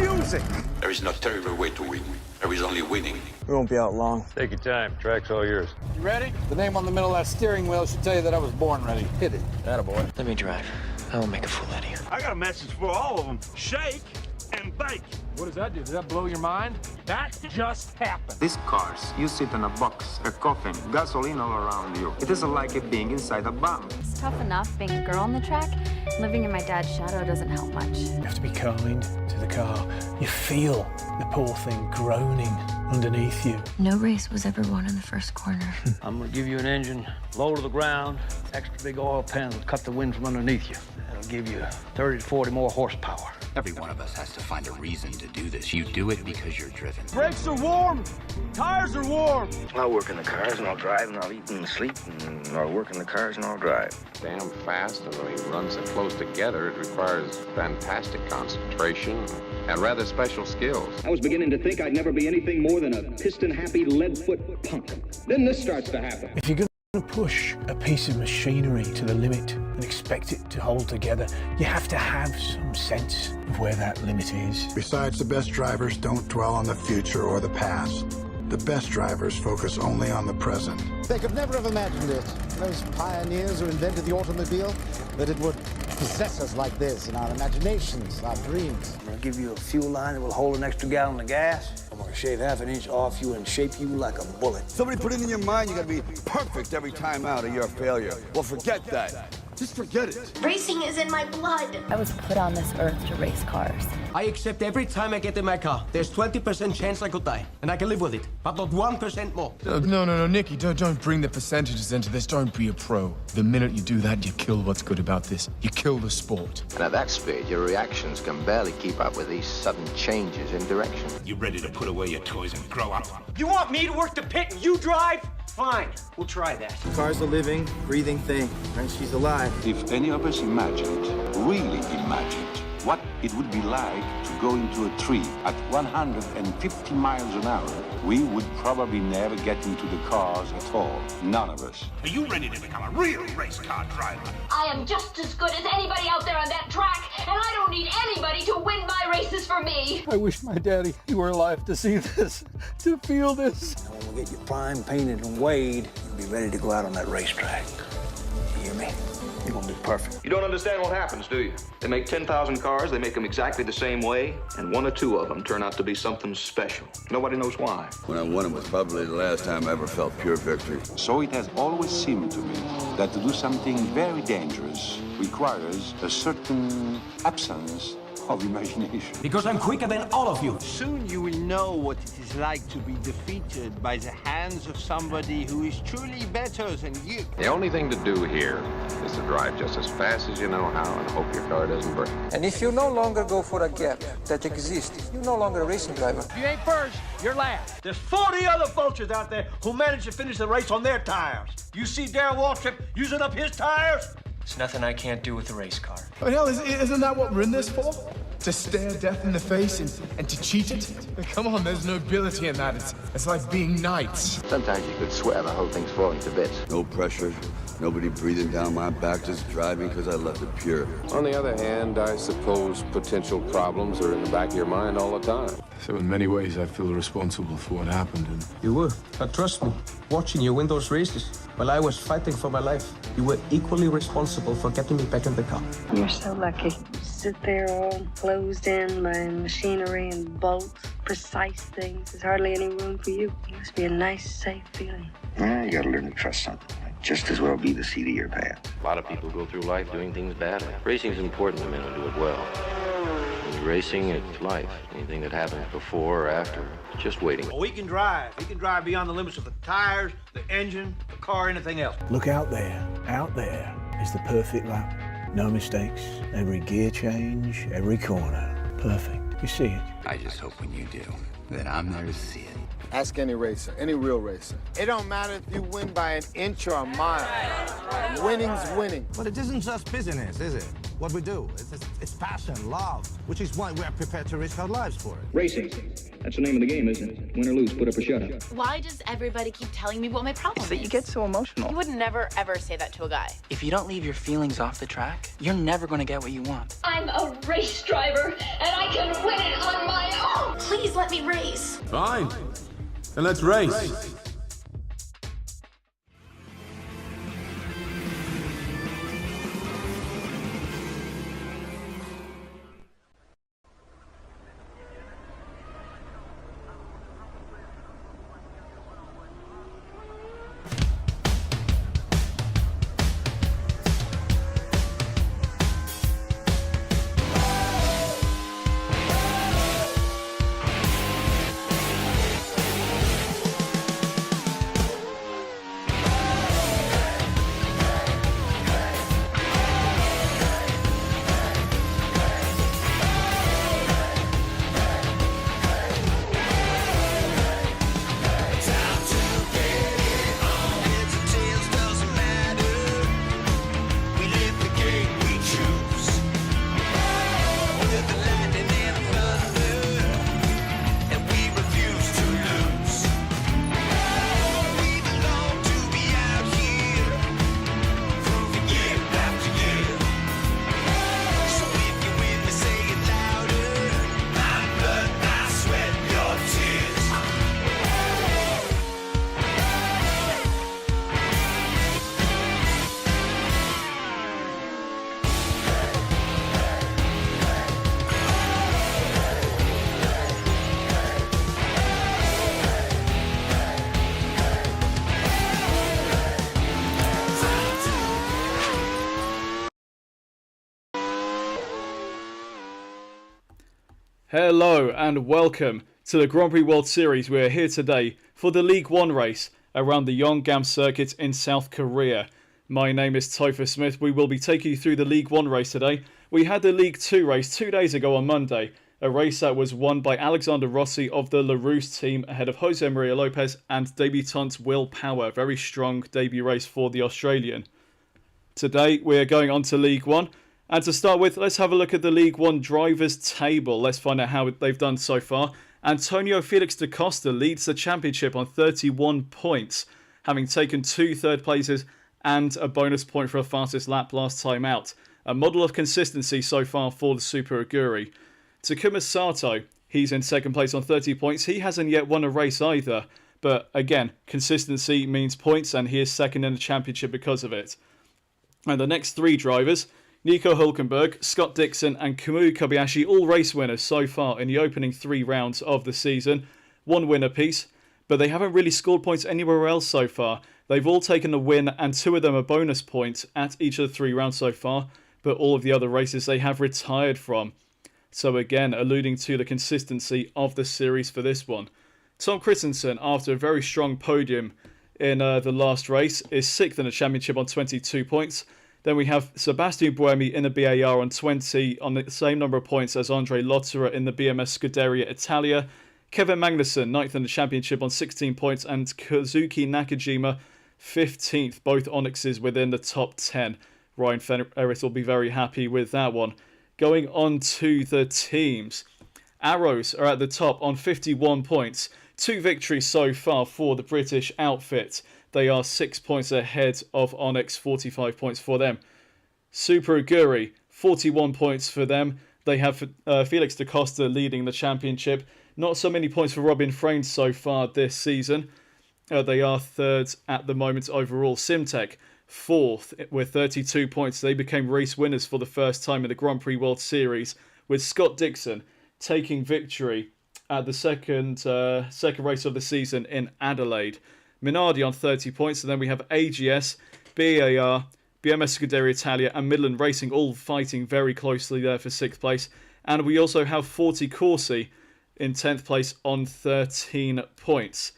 music. There is no terrible way to win. There is only winning. We won't be out long. Take your time. Track's all yours. You ready? The name on the middle of that steering wheel should tell you that I was born ready. Hit it. Attaboy. Let me drive. I won't make a fool out of you. I got a message for all of them. Shake and bake. What does that do? Does that blow your mind? That just happened. These cars, you sit in a box, a coffin, gasoline all around you. It isn't like it being inside a bomb. It's tough enough being a girl on the track. Living in my dad's shadow doesn't help much. You have to be kind to the car. You feel the poor thing groaning underneath you. No race was ever won in the first corner. I'm gonna give you an engine, low to the ground, extra big oil pan will cut the wind from underneath you. That'll give you 30 to 40 more horsepower. Every one of us has to find a reason to do this. You do it because you're driven. Brakes are warm. Tires are warm. I'll work in the cars and I'll drive and I'll eat and sleep and I'll work in the cars and I'll drive. Damn fast, and when he runs it close together, it requires fantastic concentration and rather special skills. I was beginning to think I'd never be anything more than a piston-happy lead-foot punk. Then this starts to happen. If you're going to push a piece of machinery to the limit and expect it to hold together, you have to have some sense of where that limit is. Besides, the best drivers don't dwell on the future or the past. The best drivers focus only on the present. They could never have imagined it, those pioneers who invented the automobile, that it would possess us like this in our imaginations, our dreams. I'm gonna give you a fuel line that will hold an extra gallon of gas. I'm gonna shave half an inch off you and shape you like a bullet. Somebody put it in your mind you gotta be perfect every time out or you're a failure. Well, forget that. Just forget it. Racing is in my blood. I was put on this earth to race cars. I accept every time I get in my car. There's 20% chance I could die, and I can live with it, but not 1% more. No, Nicky, don't bring the percentages into this. Don't be a pro. The minute you do that, you kill what's good about this. You kill the sport. And at that speed, your reactions can barely keep up with these sudden changes in direction. You ready to put away your toys and grow up? You want me to work the pit and you drive? Fine, we'll try that. The car's a living, breathing thing, and she's alive. If any of us imagined, really imagined, what it would be like to go into a tree at 150 miles an hour, we would probably never get into the cars at all. None of us. Are you ready to become a real race car driver? I am just as good as anybody out there on that track, and I don't need anybody to win my races for me. I wish my daddy were alive to see this, to feel this. And when we get you prime painted and weighed, you'll be ready to go out on that racetrack. You hear me? You're gonna be perfect. You don't understand what happens, do you? They make 10,000 cars, they make them exactly the same way, and one or two of them turn out to be something special. Nobody knows why. When I won it was probably the last time I ever felt pure victory. So it has always seemed to me that to do something very dangerous requires a certain absence of imagination. Because I'm quicker than all of you. Soon you will know what it is like to be defeated by the hands of somebody who is truly better than you. The only thing to do here is to drive just as fast as you know how and hope your car doesn't break. And if you no longer go for a gap that exists, you're no longer a racing driver. If you ain't first, you're last. There's 40 other vultures out there who managed to finish the race on their tires. You see Darrell Waltrip using up his tires? There's nothing I can't do with a race car. But hell, isn't that what we're in this for? To stare death in the face and to cheat it? Come on, there's nobility in that. It's like being knights. Sometimes you could swear the whole thing's falling to bits. No pressure, nobody breathing down my back, just driving because I left it pure. On the other hand, I suppose potential problems are in the back of your mind all the time. So in many ways, I feel responsible for what happened. And You were, but trust me, watching you win those races while I was fighting for my life, you were equally responsible for getting me back in the car. You're so lucky. Sit there all closed in by machinery and bolts, precise things. There's hardly any room for you. It must be a nice, safe feeling. Yeah, you gotta learn to trust something. Might just as well be the seat of your pants. A lot of people go through life doing things badly. Racing's important to men who do it well. When you're racing, it's life. Anything that happens before or after, it's just waiting. We can drive. We can drive beyond the limits of the tires, the engine, the car, anything else. look out there. Out there is the perfect lap. No mistakes. Every gear change, every corner. Perfect. You see it. I just hope when you do, that I'm there to see it. Ask any racer, any real racer. It don't matter if you win by an inch or a mile. Winning's winning. But it isn't just business, is it? What we do, it's passion, love, which is why we're prepared to risk our lives for it. Racing. That's the name of the game, isn't it? Win or lose, put up or shut up. Why does everybody keep telling me what my problem is? That you get so emotional. You would never, ever say that to a guy. If you don't leave your feelings off the track, you're never going to get what you want. I'm a race driver, and I I can win it on my own. Please let me race. Fine. Then let's race. Hello and welcome to the Grand Prix World Series. We're here today for the League One race around the Yeongam circuit in South Korea. My name is Topher Smith. We will be taking you through the League One race today. We had the League Two race 2 days ago on Monday, a race that was won by Alexander Rossi of the LaRousse team ahead of Jose Maria Lopez and debutant Will Power. Very strong debut race for the Australian. Today we are going on to League One. And to start with, let's have a look at the League One drivers' table. Let's find out how they've done so far. Antonio Felix da Costa leads the championship on 31 points, having taken 2 third places and a bonus point for a fastest lap last time out. A model of consistency so far for the Super Aguri. Takuma Sato, he's in second place on 30 points. He hasn't yet won a race either. But again, consistency means points, and he is second in the championship because of it. And the next 3 drivers, Nico Hülkenberg, Scott Dixon and Kamui Kobayashi, all race winners so far in the opening 3 rounds of the season. 1 win apiece, but they haven't really scored points anywhere else so far. They've all taken a win and 2 of them are bonus points at each of the 3 rounds so far, but all of the other races they have retired from. So again, alluding to the consistency of the series for this one. Tom Christensen, after a very strong podium in the last race, is 6th in the championship on 22 points. Then we have Sebastian Buemi in the BAR on 20, on the same number of points as Andre Lotterer in the BMS Scuderia Italia. Kevin Magnussen, 9th in the championship on 16 points, and Kazuki Nakajima, 15th. Both Onyxes within the top 10. Ryan Ferris will be very happy with that one. Going on to the teams. Arrows are at the top on 51 points. 2 victories so far for the British outfit. They are 6 points ahead of Onyx, 45 points for them. Super Aguri, 41 points for them. They have Felix da Costa leading the championship. Not so many points for Robin Frain so far this season. They are 3rd at the moment overall. Simtek, 4th with 32 points. They became race winners for the first time in the Grand Prix World Series, with Scott Dixon taking victory at the second race of the season in Adelaide. Minardi on 30 points, and then we have AGS, BAR, BMS Scuderia Italia and Midland Racing all fighting very closely there for 6th place. And we also have Forti Corsi in 10th place on 13 points.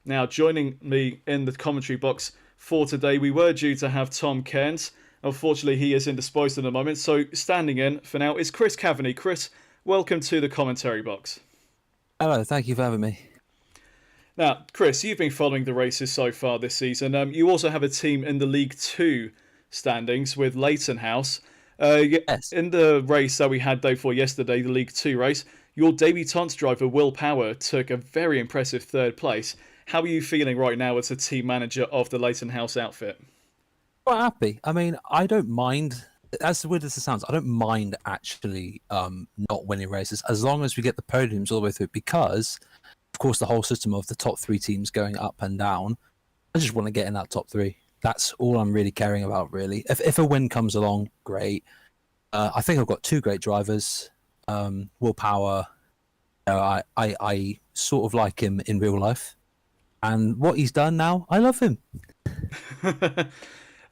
Now, joining me in the commentary box for today, we were due to have Tom Cairns. Unfortunately, he is indisposed at the moment, so standing in for now is Chris Cavaney. Chris, welcome to the commentary box. Hello, thank you for having me. Now, Chris, you've been following the races so far this season. You also have a team in the League 2 standings with Leighton House. Yes. In the race that we had day before yesterday, the League 2 race, your debutante driver, Will Power, took a very impressive 3rd place. How are you feeling right now as a team manager of the Leighton House outfit? Quite happy. I mean, I don't mind as weird as it sounds, I don't mind actually not winning races as long as we get the podiums all the way through. Because, of course, the whole system of the top 3 teams going up and down, I just want to get in that top 3. That's all I'm really caring about, really. If a win comes along, great. I think I've got 2 great drivers. Will Power, I sort of like him in real life. And what he's done now, I love him.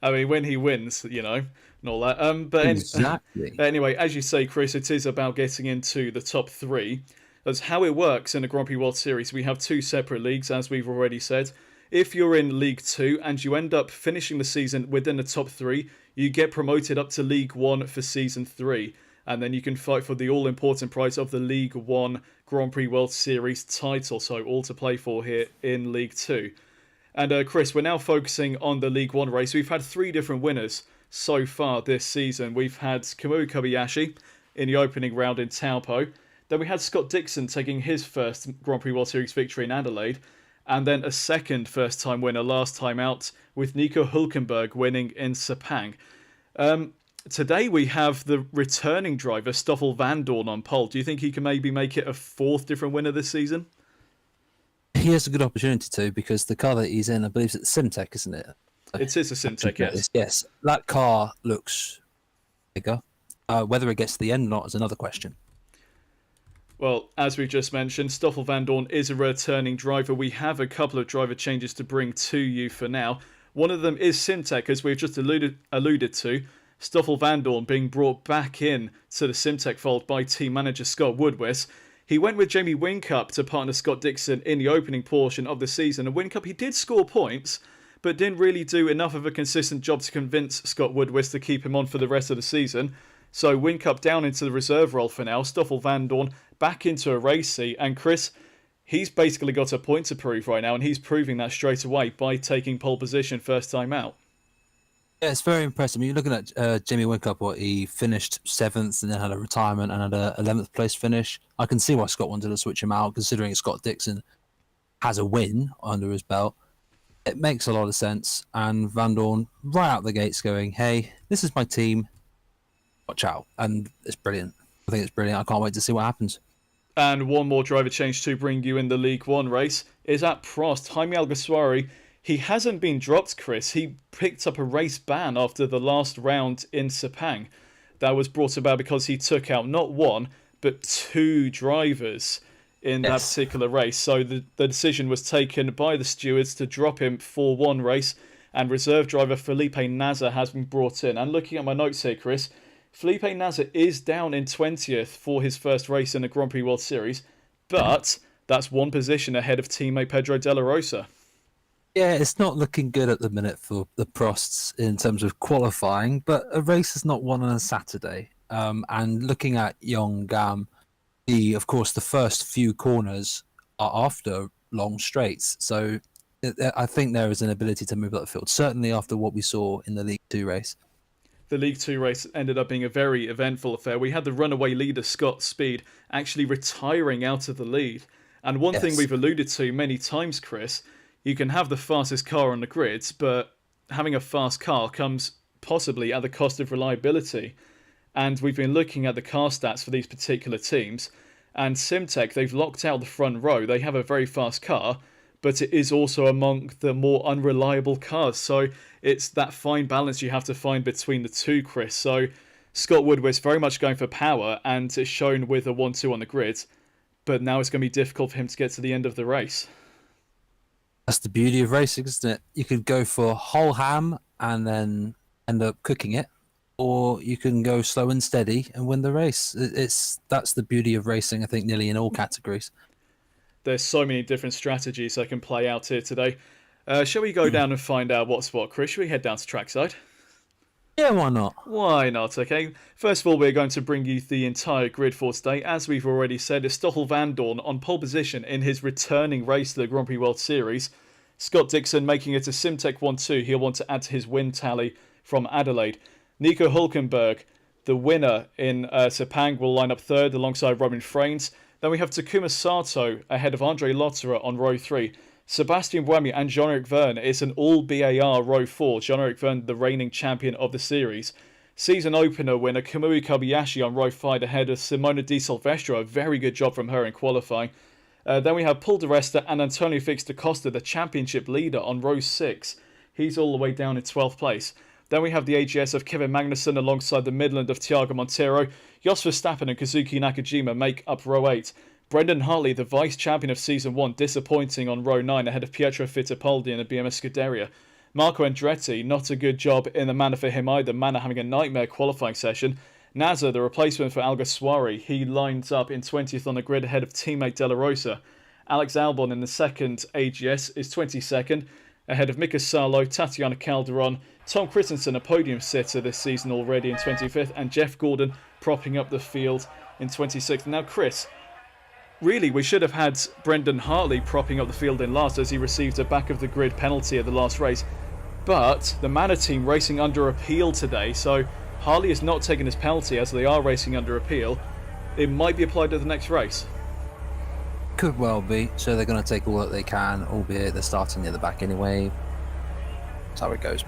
I mean, when he wins, and all that. Exactly. Anyway, as you say, Chris, it is about getting into the top 3. That's how it works in the Grand Prix World Series. We have 2 separate leagues, as we've already said. If you're in League 2 and you end up finishing the season within the top 3, you get promoted up to League 1 for Season 3. And then you can fight for the all-important prize of the League 1 Grand Prix World Series title. So all to play for here in League 2. And Chris, we're now focusing on the League 1 race. We've had 3 different winners so far this season. We've had Kamui Kobayashi in the opening round in Taupo. Then we had Scott Dixon taking his first Grand Prix World Series victory in Adelaide. And then a second first-time winner last time out with Nico Hülkenberg winning in Sepang. Today we have the returning driver, Stoffel Vandoorne, on pole. Do you think he can maybe make it a 4th different winner this season? He has a good opportunity to, because the car that he's in, I believe it's Simtek, isn't it? It is a Simtek, yes. Yes, that car looks bigger. Whether it gets to the end or not is another question. Well, as we've just mentioned, Stoffel Vandoorne is a returning driver. We have a couple of driver changes to bring to you for now. One of them is Simtek, as we've just alluded to. Stoffel Vandoorne being brought back in to the Simtek fold by team manager Scott Woodward. He went with Jamie Whincup to partner Scott Dixon in the opening portion of the season. And Whincup, he did score points, but didn't really do enough of a consistent job to convince Scott Woodward to keep him on for the rest of the season. So Whincup down into the reserve role for now. Stoffel Vandoorne back into a race seat. And Chris, he's basically got a point to prove right now, and he's proving that straight away by taking pole position first time out. Yeah, it's very impressive. I mean, you're looking at Jamie Whincup, he finished 7th and then had a retirement and had a 11th place finish. I can see why Scott wanted to switch him out, considering Scott Dixon has a win under his belt. It makes a lot of sense. And Vandoorne right out the gates going, hey, this is my team. Watch out. And it's brilliant. I think it's brilliant. I can't wait to see what happens. And one more driver change to bring you in the League 1 race is at Prost. Jaime Alguersuari, he hasn't been dropped, Chris. He picked up a race ban after the last round in Sepang. That was brought about because he took out not 1, but 2 drivers in that particular race. So the decision was taken by the stewards to drop him for 1 race, and reserve driver Felipe Nasr has been brought in. And looking at my notes here, Chris, Felipe Nasr is down in 20th for his first race in the Grand Prix World Series, but that's 1 position ahead of teammate Pedro De La Rosa. Yeah, it's not looking good at the minute for the Prosts in terms of qualifying, but a race is not won on a Saturday. And looking at Yeongam, of course, the first few corners are after long straights. So I think there is an ability to move up the field, certainly after what we saw in the League 2 race. The League 2 race ended up being a very eventful affair. We had the runaway leader, Scott Speed, actually retiring out of the lead. And one thing we've alluded to many times, Chris, you can have the fastest car on the grids, but having a fast car comes possibly at the cost of reliability. And we've been looking at the car stats for these particular teams, and Simtek, they've locked out the front row. They have a very fast car, but it is also among the more unreliable cars. So it's that fine balance you have to find between the two, Chris. So Scott Woodward's very much going for power, and it's shown with a 1-2 on the grid, but now it's going to be difficult for him to get to the end of the race. That's the beauty of racing, isn't it? You could go for whole ham and then end up cooking it, or you can go slow and steady and win the race. That's the beauty of racing, I think, nearly in all categories. There's so many different strategies that can play out here today. Shall we go down and find out what's what, Chris? Shall we head down to trackside? Yeah, why not? Why not, okay? First of all, we're going to bring you the entire grid for today. As we've already said, it's Stoffel Vandoorne on pole position in his returning race to the Grand Prix World Series. Scott Dixon making it a Simtek 1-2. He'll want to add to his win tally from Adelaide. Nico Hülkenberg, the winner in Sepang, will line up third alongside Robin Frains. Then we have Takuma Sato ahead of Andre Lotterer on row 3. Sebastian Buemi and Jean-Eric Verne is an all-BAR row 4. Jean-Eric Verne, the reigning champion of the series. Season opener winner Kamui Kobayashi on row 5 ahead of Simona Di Silvestro. A very good job from her in qualifying. Then we have Paul Di Resta and Antonio Fix da Costa, the championship leader, on row 6. He's all the way down in 12th place. Then we have the AGS of Kevin Magnussen alongside the Midland of Thiago Monteiro. Jos Verstappen and Kazuki Nakajima make up row 8. Brendan Hartley, the vice-champion of Season 1, disappointing on row 9 ahead of Pietro Fittipaldi and the BMS Scuderia. Marco Andretti, not a good job in the manner for him either. Manor having a nightmare qualifying session. Nasser, the replacement for Alguersuari, he lines up in 20th on the grid ahead of teammate De La Rosa. Alex Albon in the second AGS is 22nd, ahead of Mika Salo, Tatiana Calderon, Tom Christensen, a podium sitter this season already in 25th, and Jeff Gordon propping up the field in 26th. Now, Chris, really, we should have had Brendan Hartley propping up the field in last as he received a back-of-the-grid penalty at the last race. But the Manor team racing under appeal today, so Hartley is not taking his penalty as they are racing under appeal. It might be applied to the next race. Could well be. So they're going to take all that they can, albeit they're starting near the back anyway. That's how it goes.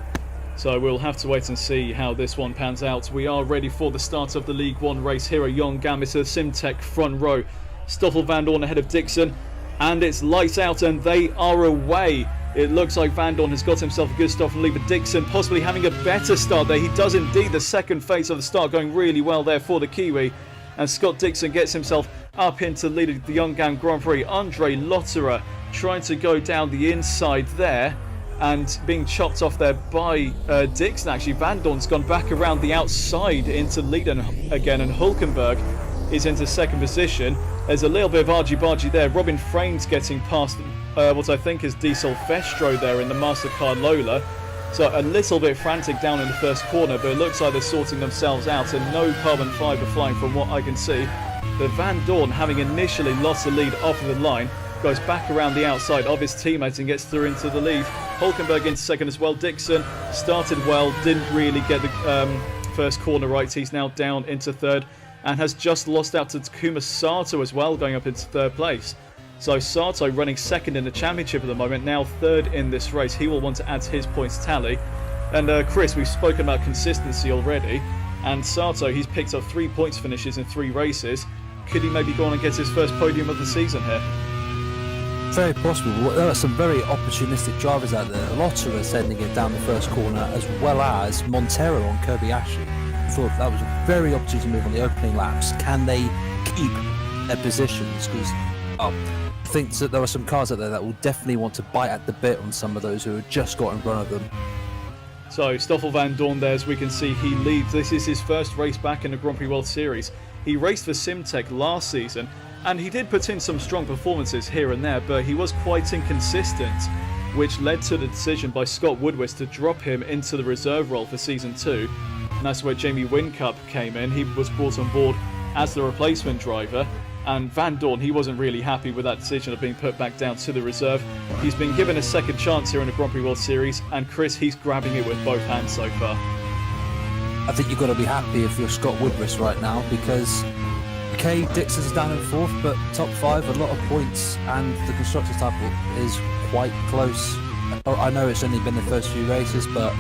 So we'll have to wait and see how this one pans out. We are ready for the start of the League 1 race here at Yeongam. It's a Simtek front row. Stoffel Van Dorn ahead of Dixon, and it's lights out and they are away. It looks like Van Dorn has got himself a good start from lead, but Dixon possibly having a better start there. He does indeed. The second phase of the start going really well there for the Kiwi, and Scott Dixon gets himself up into the lead of the Yeongam Grand Prix. Andre Lotterer trying to go down the inside there and being chopped off there by Dixon. Actually, Van Dorn's gone back around the outside into lead again, and Hulkenberg is into second position. There's a little bit of argy-bargy there. Robin Frame's getting past what I think is Diesel Festro there in the MasterCard Lola. So a little bit frantic down in the first corner, but it looks like they're sorting themselves out, and no carbon fibre flying from what I can see. But Van Dorn, having initially lost the lead off of the line, goes back around the outside of his teammate and gets through into the lead. Hulkenberg into second as well. Dixon started well, didn't really get the first corner right. He's now down into third and has just lost out to Takuma Sato as well, going up into third place. So Sato running second in the championship at the moment, now third in this race. He will want to add to his points tally. And Chris, we've spoken about consistency already, and Sato, he's picked up 3 points finishes in 3 races. Could he maybe go on and get his first podium of the season here? Very possible. There are some very opportunistic drivers out there. Lotterer sending it down the first corner, as well as Montero on Kobayashi. I thought that was a very opportune move on the opening laps. Can they keep their positions? Because I think that there are some cars out there that will definitely want to bite at the bit on some of those who have just got in front of them. So Stoffel Van Dorn there, as we can see, he leads. This is his first race back in the Grand Prix World Series. He raced for Simtek last season, and he did put in some strong performances here and there, but he was quite inconsistent, which led to the decision by Scott Woodward to drop him into the reserve role for Season 2. And that's where Jamie Whincup came in. He was brought on board as the replacement driver. And Van Dorn, he wasn't really happy with that decision of being put back down to the reserve. He's been given a second chance here in the Grand Prix World Series, and Chris, he's grabbing it with both hands so far. I think you've got to be happy if you're Scott Woodward right now, because okay, Dixon's down in fourth, but top 5, a lot of points, and the Constructors' title is quite close. I know it's only been the first few races, but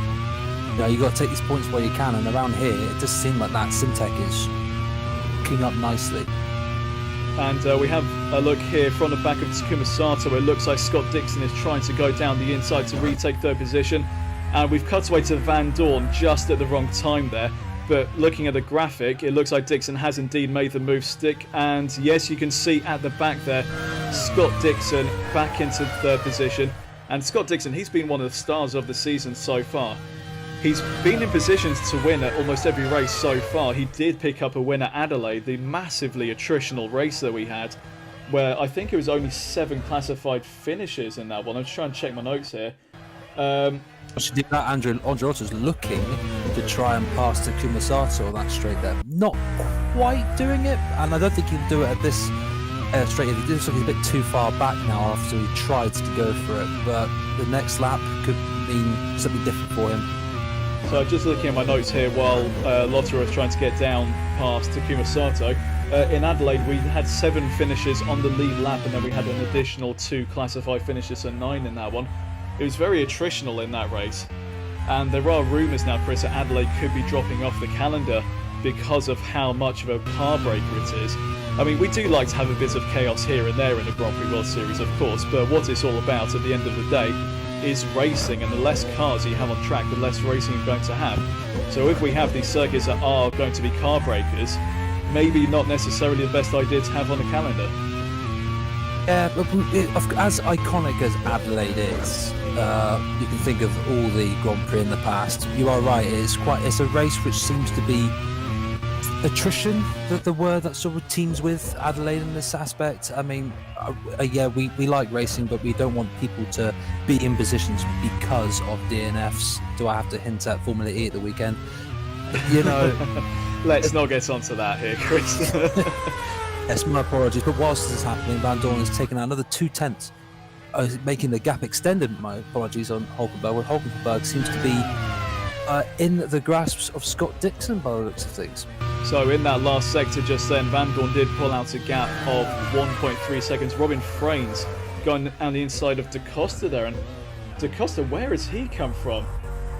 you know, you've got to take these points where you can, and around here, it does seem like that Simtek is looking up nicely. And we have a look here from the back of Takuma Sato, where it looks like Scott Dixon is trying to go down the inside to retake third position. And we've cut away to Van Dorn just at the wrong time there. But looking at the graphic, it looks like Dixon has indeed made the move stick. And yes, you can see at the back there, Scott Dixon back into third position. And Scott Dixon, he's been one of the stars of the season so far. He's been in positions to win at almost every race so far. He did pick up a win at Adelaide, the massively attritional race that we had, where I think it was only 7 classified finishes in that one. I'm just trying to check my notes here. Actually, that Andre Lotterer's looking to try and pass to Takuma Sato on that straight there. Not quite doing it, and I don't think he'll do it at this straight. He looks like he's a bit too far back now after he tried to go for it, but the next lap could mean something different for him. So just looking at my notes here while Lotterer was trying to get down past Takuma Sato. In Adelaide, we had 7 finishes on the lead lap, and then we had an additional 2 classified finishes and 9 in that one. It was very attritional in that race. And there are rumours now, Chris, that Adelaide could be dropping off the calendar because of how much of a car breaker it is. I mean, we do like to have a bit of chaos here and there in the Grand Prix World Series, of course, but what it's all about at the end of the day is racing, and the less cars you have on track, the less racing you're going to have. So if we have these circuits that are going to be car breakers, maybe not necessarily the best idea to have on the calendar. Yeah, but as iconic as Adelaide is, you can think of all the Grand Prix in the past. You are right, it's a race which seems to be attrition, the word that sort of teams with Adelaide in this aspect. I mean, yeah, we like racing, but we don't want people to be in positions because of DNFs. Do I have to hint at Formula E at the weekend? You know... Let's not get onto that here, Chris. Yes, my apologies. But whilst this is happening, Van Dorn has taken out another 2/10, making the gap extended. My apologies on Hulkenberg. Well, Hulkenberg seems to be in the grasps of Scott Dixon by the looks of things. So in that last sector just then, Van Dorn did pull out a gap of 1.3 seconds. Robin Frains going on the inside of Da Costa there. And Da Costa, where has he come from?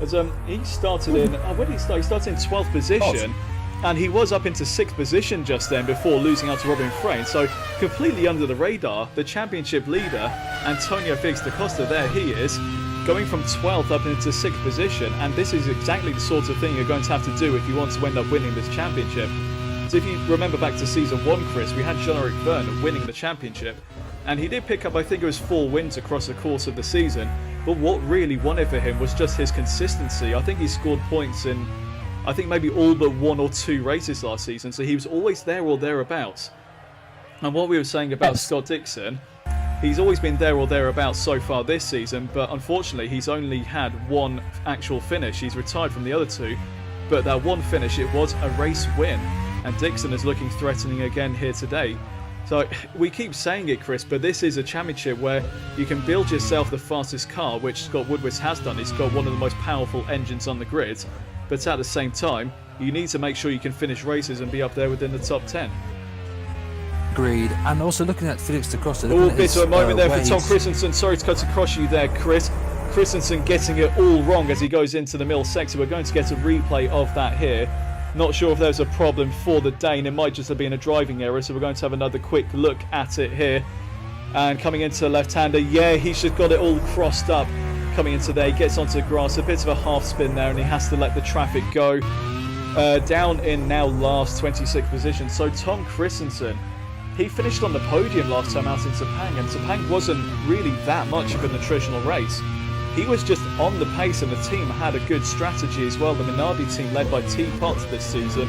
As he started in, where did he start? He started in 12th position. And he was up into 6th position just then before losing out to Robin Frain. So completely under the radar, the championship leader, Antonio Felix da Costa, there he is, going from 12th up into 6th position. And this is exactly the sort of thing you're going to have to do if you want to end up winning this championship. So if you remember back to season 1, Chris, we had Jean-Eric Vergne winning the championship. And he did pick up, I think it was 4 wins across the course of the season. But what really won it for him was just his consistency. I think he scored points in... I think maybe all but 1 or 2 races last season, so he was always there or thereabouts. And what we were saying about Scott Dixon, he's always been there or thereabouts so far this season, but unfortunately he's only had 1 actual finish. He's retired from the other 2, but that 1 finish, it was a race win. And Dixon is looking threatening again here today. So we keep saying it, Chris, but this is a championship where you can build yourself the fastest car, which Scott Woodward has done. He's got one of the most powerful engines on the grid. But at the same time, you need to make sure you can finish races and be up there within the top 10. Agreed. And also looking at Felix da Costa. Oh, a bit of a moment there for Tom Christensen. Sorry to cut across you there, Chris. Christensen getting it all wrong as he goes into the middle sector. We're going to get a replay of that here. Not sure if there's a problem for the Dane. It might just have been a driving error, so we're going to have another quick look at it here. And coming into the left-hander, yeah, he's just got it all crossed up. Coming into there, he gets onto the grass, a bit of a half spin there, and he has to let the traffic go. Down in now last 26th position. So Tom Christensen, he finished on the podium last time out in Sepang, and Sepang wasn't really that much of an attritional race. He was just on the pace, and the team had a good strategy as well. The Minardi team led by T. Potts this season.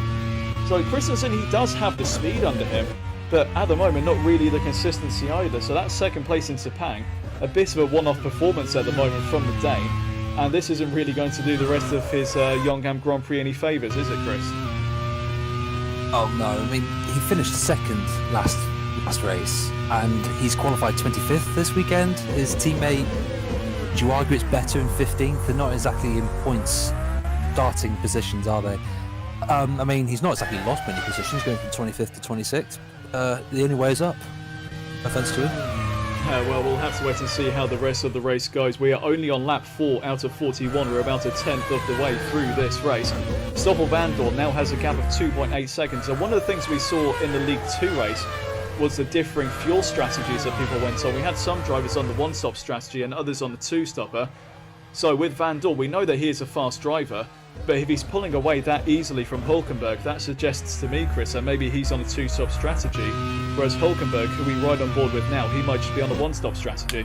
So Christensen, he does have the speed under him, but at the moment not really the consistency either. So that's 2nd place in Sepang. A bit of a one-off performance at the moment from the Dane, and this isn't really going to do the rest of his Yeongam Grand Prix any favours, is it, Chris? Oh no, I mean, he finished 2nd last race, and he's qualified 25th this weekend. His teammate, do you argue it's better in 15th? They're not exactly in points starting positions, are they? I mean, he's not exactly lost many positions, going from 25th to 26th. The only way is up. No offence to him. Well, we'll have to wait and see how the rest of the race goes. We are only on lap 4 out of 41. We're about a 10th of the way through this race. Stoffel Vandoorne now has a gap of 2.8 seconds. And one of the things we saw in the League 2 race was the differing fuel strategies that people went on. We had some drivers on the one-stop strategy and others on the two-stopper. So with Vandoorne, we know that he is a fast driver, but if he's pulling away that easily from Hulkenberg, that suggests to me, Chris, that maybe he's on a two-stop strategy, whereas Hulkenberg, who we ride on board with now, he might just be on a one-stop strategy.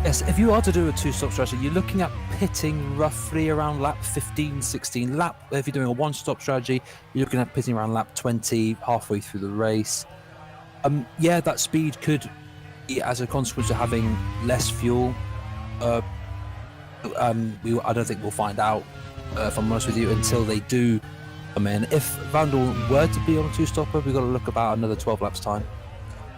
Yes, if you are to do a two-stop strategy, you're looking at pitting roughly around lap 15, 16. If you're doing a one-stop strategy, you're looking at pitting around lap 20, halfway through the race. Yeah, that speed could be as a consequence of having less fuel. I don't think we'll find out, if I'm honest with you, until they do come in. If Vandoorne were to be on a two-stopper, we've got to look about another 12 laps time.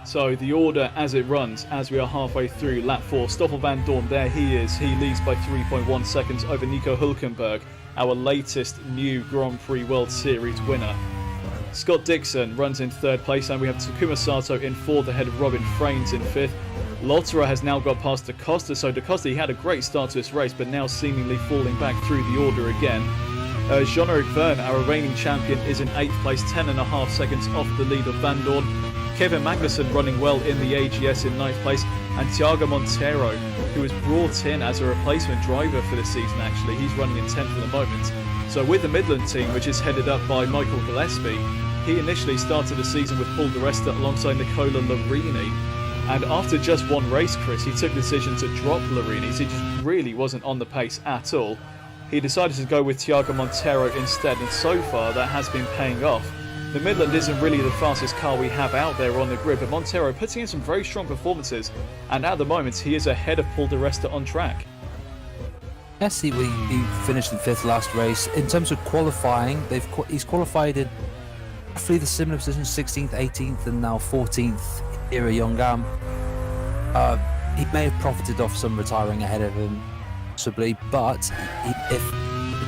So the order as it runs, as we are halfway through lap 4, Stoffel Vandoorne, there he is. He leads by 3.1 seconds over Nico Hulkenberg, our latest new Grand Prix World Series winner. Scott Dixon runs in 3rd place, and we have Takuma Sato in 4th ahead of Robin Fraines in 5th. Lotterer has now got past Da Costa, so Da Costa, he had a great start to this race, but now seemingly falling back through the order again. Jean-Eric Verne, our reigning champion, is in 8th place, 10.5 seconds off the lead of Van Dorn. Kevin Magnussen running well in the AGS in 9th place, and Thiago Monteiro, who was brought in as a replacement driver for the season actually, he's running in 10th at the moment. So with the Midland team, which is headed up by Michael Gillespie, he initially started the season with Paul di Resta alongside Nicola Larini. And after just one race, Chris, he took the decision to drop Larini. He just really wasn't on the pace at all. He decided to go with Thiago Monteiro instead, and so far that has been paying off. The Midland isn't really the fastest car we have out there on the grid, but Monteiro putting in some very strong performances, and at the moment he is ahead of Paul di Resta on track. Yes, he finished in 5th last race. In terms of qualifying, he's qualified in roughly the similar positions, 16th, 18th, and now 14th here at Yeongam. He may have profited off some retiring ahead of him, possibly, but if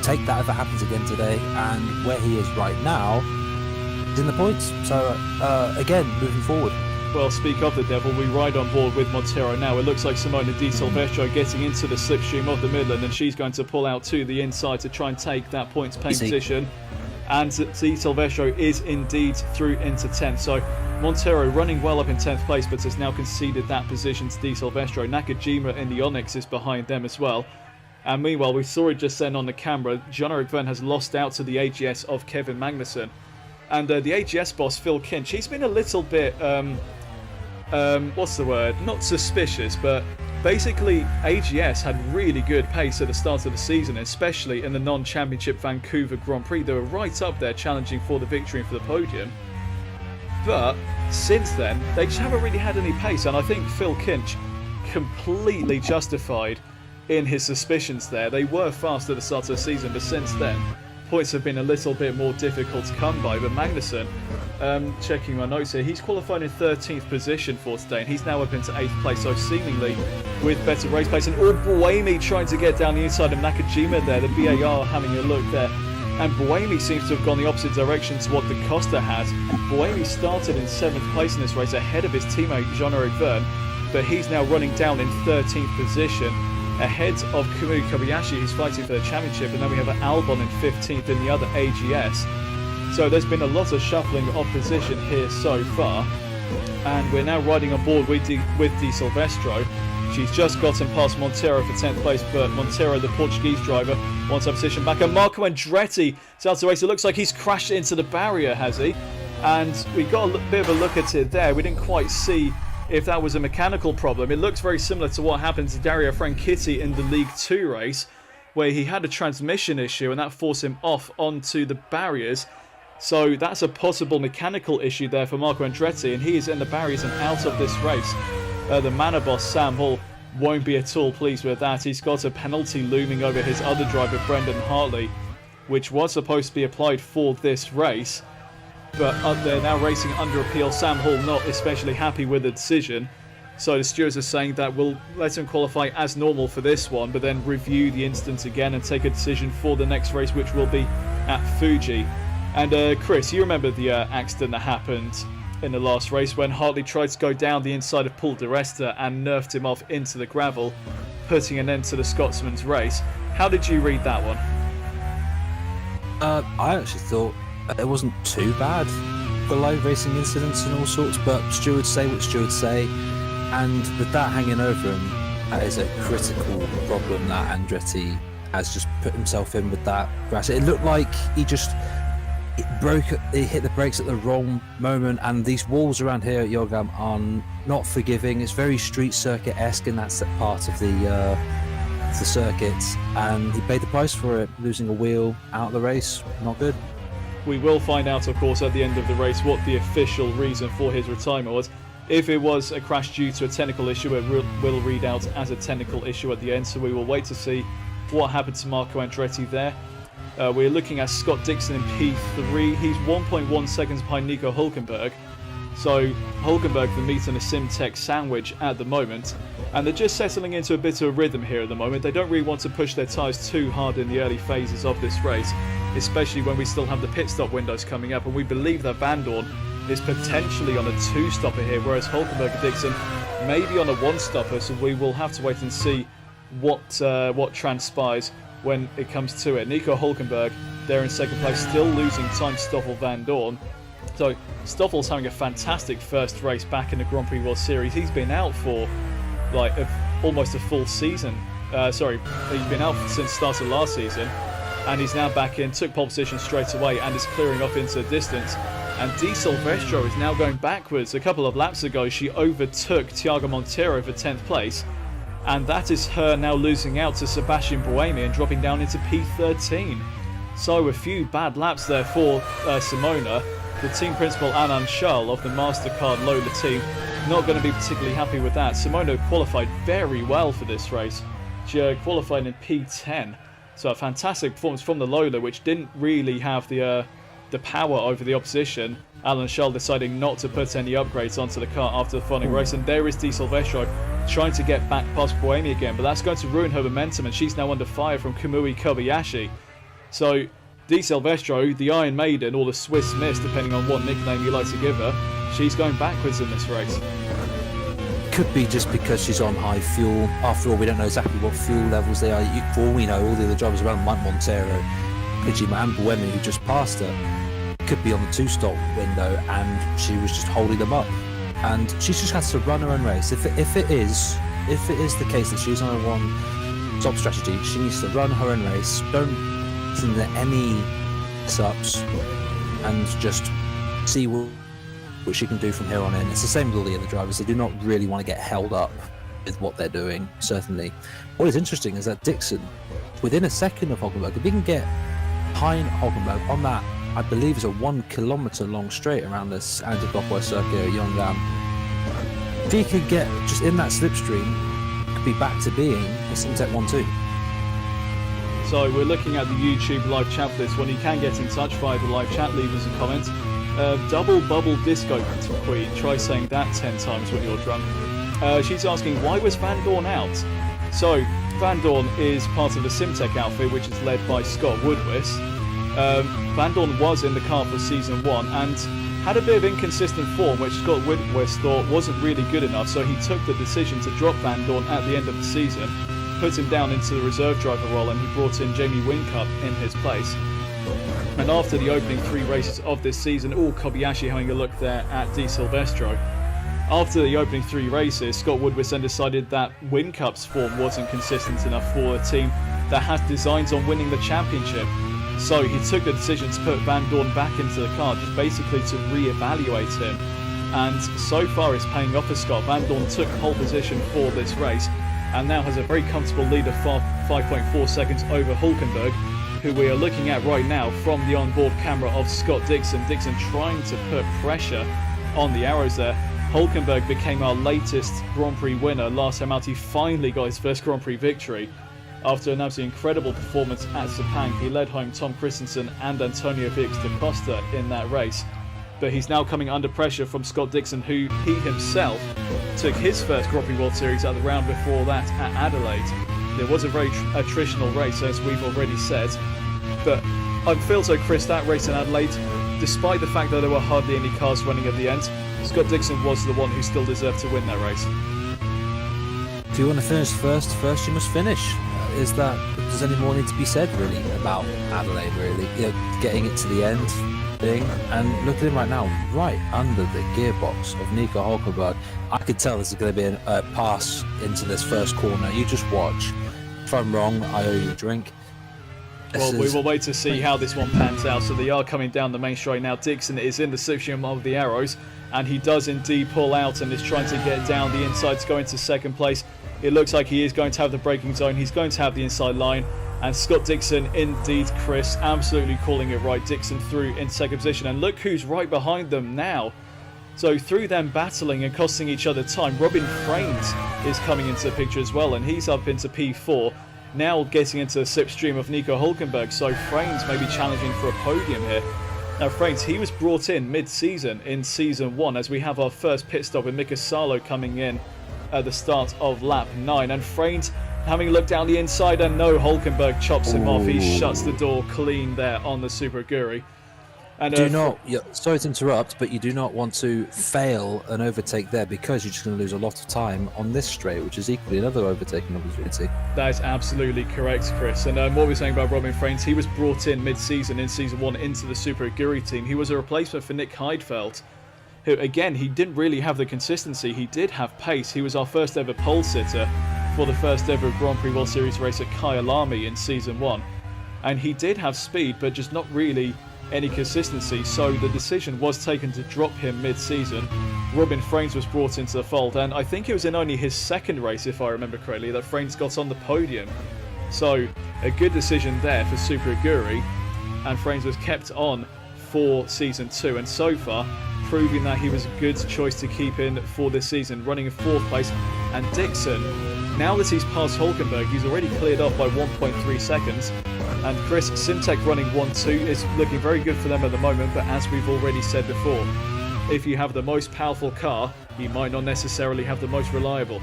take that if it happens again today, and where he is right now, he's in the points. So again, moving forward. Well, speak of the devil, we ride on board with Monteiro now. It looks like Simona Di Silvestro getting into the slipstream of the Midland, and she's going to pull out to the inside to try and take that points-paying position. And Di Silvestro is indeed through into 10th. So Monteiro running well up in 10th place, but has now conceded that position to Di Silvestro. Nakajima in the Onyx is behind them as well. And meanwhile, we saw it just then on the camera, Jean-Eric Verne has lost out to the AGS of Kevin Magnussen. And the AGS boss, Phil Kinch, he's been a little bit, what's the word? Not suspicious, but basically AGS had really good pace at the start of the season, especially in the non-championship Vancouver Grand Prix. They were right up there challenging for the victory and for the podium. But since then, they just haven't really had any pace, and I think Phil Kinch completely justified in his suspicions there. They were fast at the start of the season, but since then, points have been a little bit more difficult to come by. But Magnussen, checking my notes here, he's qualified in 13th position for today, and he's now up into 8th place, so seemingly with better race pace. And Buemi trying to get down the inside of Nakajima there, the BAR having a look there. And Buemi seems to have gone the opposite direction to what Da Costa has. Buemi started in 7th place in this race ahead of his teammate Jean-Eric Verne, but he's now running down in 13th position, ahead of Kumu Kobayashi, who's fighting for the championship, and then we have Albon in 15th in the other AGS. So there's been a lot of shuffling of position here so far, and we're now riding on board with Di Silvestro. She's just gotten past Monteiro for 10th place, but Monteiro, the Portuguese driver, wants her position back. And Marco Andretti starts the race. It looks like he's crashed into the barrier, has he? And we got a bit of a look at it there. We didn't quite see if that was a mechanical problem. It looks very similar to what happened to Dario Franchitti in the League 2 race, where he had a transmission issue and that forced him off onto the barriers. So that's a possible mechanical issue there for Marco Andretti, and he is in the barriers and out of this race. The Manor boss, Sam Hall, won't be at all pleased with that. He's got a penalty looming over his other driver, Brendan Hartley, which was supposed to be applied for this race. But they're now racing under appeal. Sam Hall not especially happy with the decision. So the stewards are saying that we'll let him qualify as normal for this one, but then review the incident again and take a decision for the next race, which will be at Fuji. And Chris, you remember the accident that happened in the last race when Hartley tried to go down the inside of Paul di Resta and nerfed him off into the gravel, putting an end to the Scotsman's race. How did you read that one? I actually thought it wasn't too bad for live racing incidents and all sorts, but stewards say what stewards say, and with that hanging over him, that is a critical problem that Andretti has just put himself in with that crash. It looked like he hit the brakes at the wrong moment, and these walls around here at Yeongam are not forgiving. It's very street circuit-esque in that part of the circuit, and he paid the price for it, losing a wheel out of the race. Not good. We will find out, of course, at the end of the race what the official reason for his retirement was. If it was a crash due to a technical issue, it will read out as a technical issue at the end, so we will wait to see what happened to Marco Andretti there. We're looking at Scott Dixon in P3. He's 1.1 seconds behind Nico Hülkenberg. So Hülkenberg, the meat and a Simtech sandwich at the moment. And they're just settling into a bit of a rhythm here at the moment. They don't really want to push their tyres too hard in the early phases of this race. especially when we still have the pit stop windows coming up, and we believe that Van Dorn is potentially on a 2-stopper here, whereas Hulkenberg and Dixon maybe on a 1-stopper, so we will have to wait and see what transpires when it comes to it. Nico Hulkenberg there in second place, still losing time to Stoffel Van Dorn. So Stoffel's having a fantastic first race back in the Grand Prix World Series. He's been out for like almost a full season. He's been out since the start of last season, and he's now back in, took pole position straight away and is clearing off into the distance. And Di Silvestro is now going backwards. A couple of laps ago she overtook Thiago Monteiro for 10th place, and that is her now losing out to Sebastian Buemi and dropping down into P13. So a few bad laps there for Simona. The team principal Anand Shah of the MasterCard Lola team not going to be particularly happy with that. Simona qualified very well for this race. She qualified in P10. So a fantastic performance from the Lola, which didn't really have the power over the opposition. Alan Shell deciding not to put any upgrades onto the car after the following race. And there is Di Silvestro trying to get back past Buemi again, but that's going to ruin her momentum, and she's now under fire from Kamui Kobayashi. So Di Silvestro, the Iron Maiden, or the Swiss Miss, depending on what nickname you like to give her, she's going backwards in this race. Could be just because she's on high fuel. After all, we don't know exactly what fuel levels they are. For all we know, all the other drivers around, Mike Montero, Kojima and Buemi, who just passed her, could be on the 2-stop window, and she was just holding them up. And she just has to run her own race. If it is the case that she's on a 1-stop strategy, she needs to run her own race. Don't listen to any subs, and just see what she can do from here on in. It's the same with all the other drivers. They do not really want to get held up with what they're doing, certainly. What is interesting is that Dixon, within a second of Hulkenberg, if he can get behind Hulkenberg on that, I believe is a 1 kilometre long straight around this anti-clockwise circuit at Yeongam, if he could get just in that slipstream, could be back to being a Simtech 1-2. So we're looking at the YouTube live chat for this one. You can get in touch via the live chat, leave us a comment. Double bubble disco queen. Try saying that 10 times when you're drunk. She's asking, why was Van Dorn out? So Van Dorn is part of the Simtech outfit, which is led by Scott Woodwis. Van Dorn was in the car for season 1 and had a bit of inconsistent form, which Scott Woodwis thought wasn't really good enough, so he took the decision to drop Van Dorn at the end of the season, put him down into the reserve driver role, and he brought in Jamie Whincup in his place. And after the opening 3 races of this season, Kobayashi having a look there at Di Silvestro. After the opening 3 races, Scott Woodwis then decided that Whincup's form wasn't consistent enough for a team that has designs on winning the championship. So he took the decision to put Van Dorn back into the car, just basically to re-evaluate him. And so far it's paying off for Scott. Van Dorn took pole position for this race and now has a very comfortable lead of 5.4 seconds over Hulkenberg, who we are looking at right now from the onboard camera of Scott Dixon. Dixon trying to put pressure on the arrows there. Hulkenberg became our latest Grand Prix winner. Last time out, he finally got his first Grand Prix victory. After an absolutely incredible performance at Sepang, he led home Tom Christensen and Antonio Vix da Costa in that race. But he's now coming under pressure from Scott Dixon, who he himself took his first Grand Prix World Series at the round before that at Adelaide. It was a very attritional race, as we've already said. But I feel so, Chris, that race in Adelaide, despite the fact that there were hardly any cars running at the end, Scott Dixon was the one who still deserved to win that race. If you want to finish first you must finish. Does any more need to be said, really, about Adelaide, really? You know, getting it to the end thing. And look at him right now, right under the gearbox of Nico Hulkenberg. I could tell this is going to be a pass into this first corner. You just watch. If I'm wrong, I owe you a drink. Well, we will wait to see how this one pans out. So they are coming down the main straight now. Dixon is in the slipstream of the arrows, and he does indeed pull out and is trying to get down the inside to go into second place. It looks like he is going to have the braking zone. He's going to have the inside line. And Scott Dixon, indeed, Chris, absolutely calling it right. Dixon through in second position. And look who's right behind them now. So through them battling and costing each other time, Robin Fraines is coming into the picture as well. And he's up into P4. Now getting into the slipstream of Nico Hulkenberg. So Fraines may be challenging for a podium here. Now Fraines, he was brought in mid-season in Season 1 as we have our first pit stop with Mika Salo coming in at the start of lap 9. And Fraines having a look down the inside, and no, Hulkenberg chops him off. He shuts the door clean there on the Super Aguri. And sorry to interrupt, but you do not want to fail an overtake there, because you're just going to lose a lot of time on this straight, which is equally another overtaking opportunity. That is absolutely correct, Chris. And what we're saying about Robin Frains, he was brought in mid-season in Season 1 into the Super Aguri team. He was a replacement for Nick Heidfeld, who, again, he didn't really have the consistency. He did have pace. He was our first ever pole sitter for the first ever Grand Prix World Series race at Kyalami in Season 1. And he did have speed, but just not really any consistency, so the decision was taken to drop him mid-season. Robin Frains was brought into the fold, and I think it was in only his second race, if I remember correctly, that Frains got on the podium. So a good decision there for Super Aguri, and Frains was kept on for Season 2, and so far proving that he was a good choice to keep in for this season, running in 4th place. And Dixon, now that he's past Hulkenberg, he's already cleared off by 1.3 seconds. And Chris, Simtek running 1-2 is looking very good for them at the moment, but as we've already said before, if you have the most powerful car, you might not necessarily have the most reliable.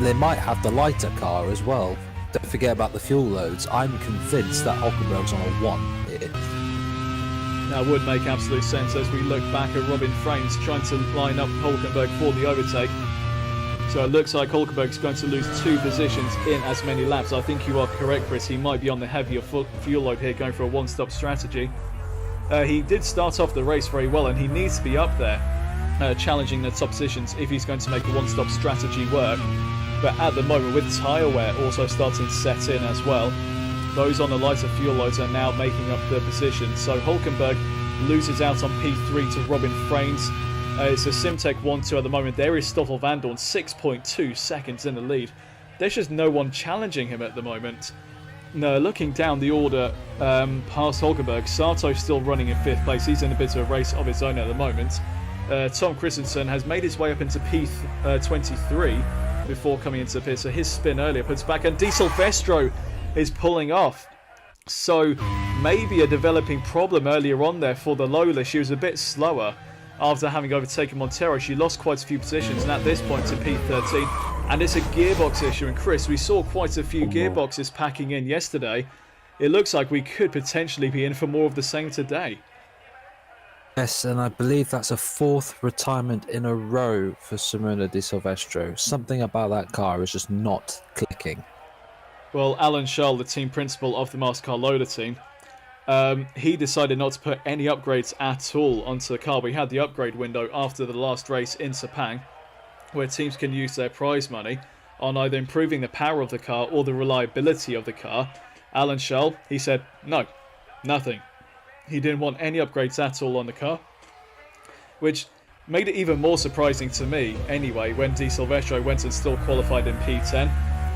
They might have the lighter car as well. Don't forget about the fuel loads. I'm convinced that Hulkenberg's on a 1 here. That would make absolute sense as we look back at Robin Frains trying to line up Hulkenberg for the overtake. So it looks like Hulkenberg's going to lose 2 positions in as many laps. I think you are correct, Chris. He might be on the heavier fuel load here, going for a one-stop strategy. He did start off the race very well, and he needs to be up there challenging the top positions if he's going to make a one-stop strategy work. But at the moment, with tyre wear also starting to set in as well, those on the lighter fuel loads are now making up the position. So Hulkenberg loses out on P3 to Robin Frains. It's a Simtek 1-2 at the moment. There is Stoffel Vandoorne, 6.2 seconds in the lead. There's just no one challenging him at the moment. No, looking down the order past Hulkenberg, Sato's still running in 5th place. He's in a bit of a race of his own at the moment. Tom Christensen has made his way up into P23 before coming into the pit. So his spin earlier puts back, and Di Silvestro is pulling off. So maybe a developing problem earlier on there for the Lola. She was a bit slower after having overtaken Montero. She lost quite a few positions, and at this point to P13. And it's a gearbox issue. And Chris, we saw quite a few gearboxes packing in yesterday. It looks like we could potentially be in for more of the same today. Yes, and I believe that's a 4th retirement in a row for Simona Di Silvestro. Something about that car is just not clicking. Well, Alan Shull, the team principal of the MasterCard Loader team, he decided not to put any upgrades at all onto the car. We had the upgrade window after the last race in Sepang, where teams can use their prize money on either improving the power of the car or the reliability of the car. Alan Shull, he said, no, nothing. He didn't want any upgrades at all on the car, which made it even more surprising to me anyway when Di Silvestro went and still qualified in P10.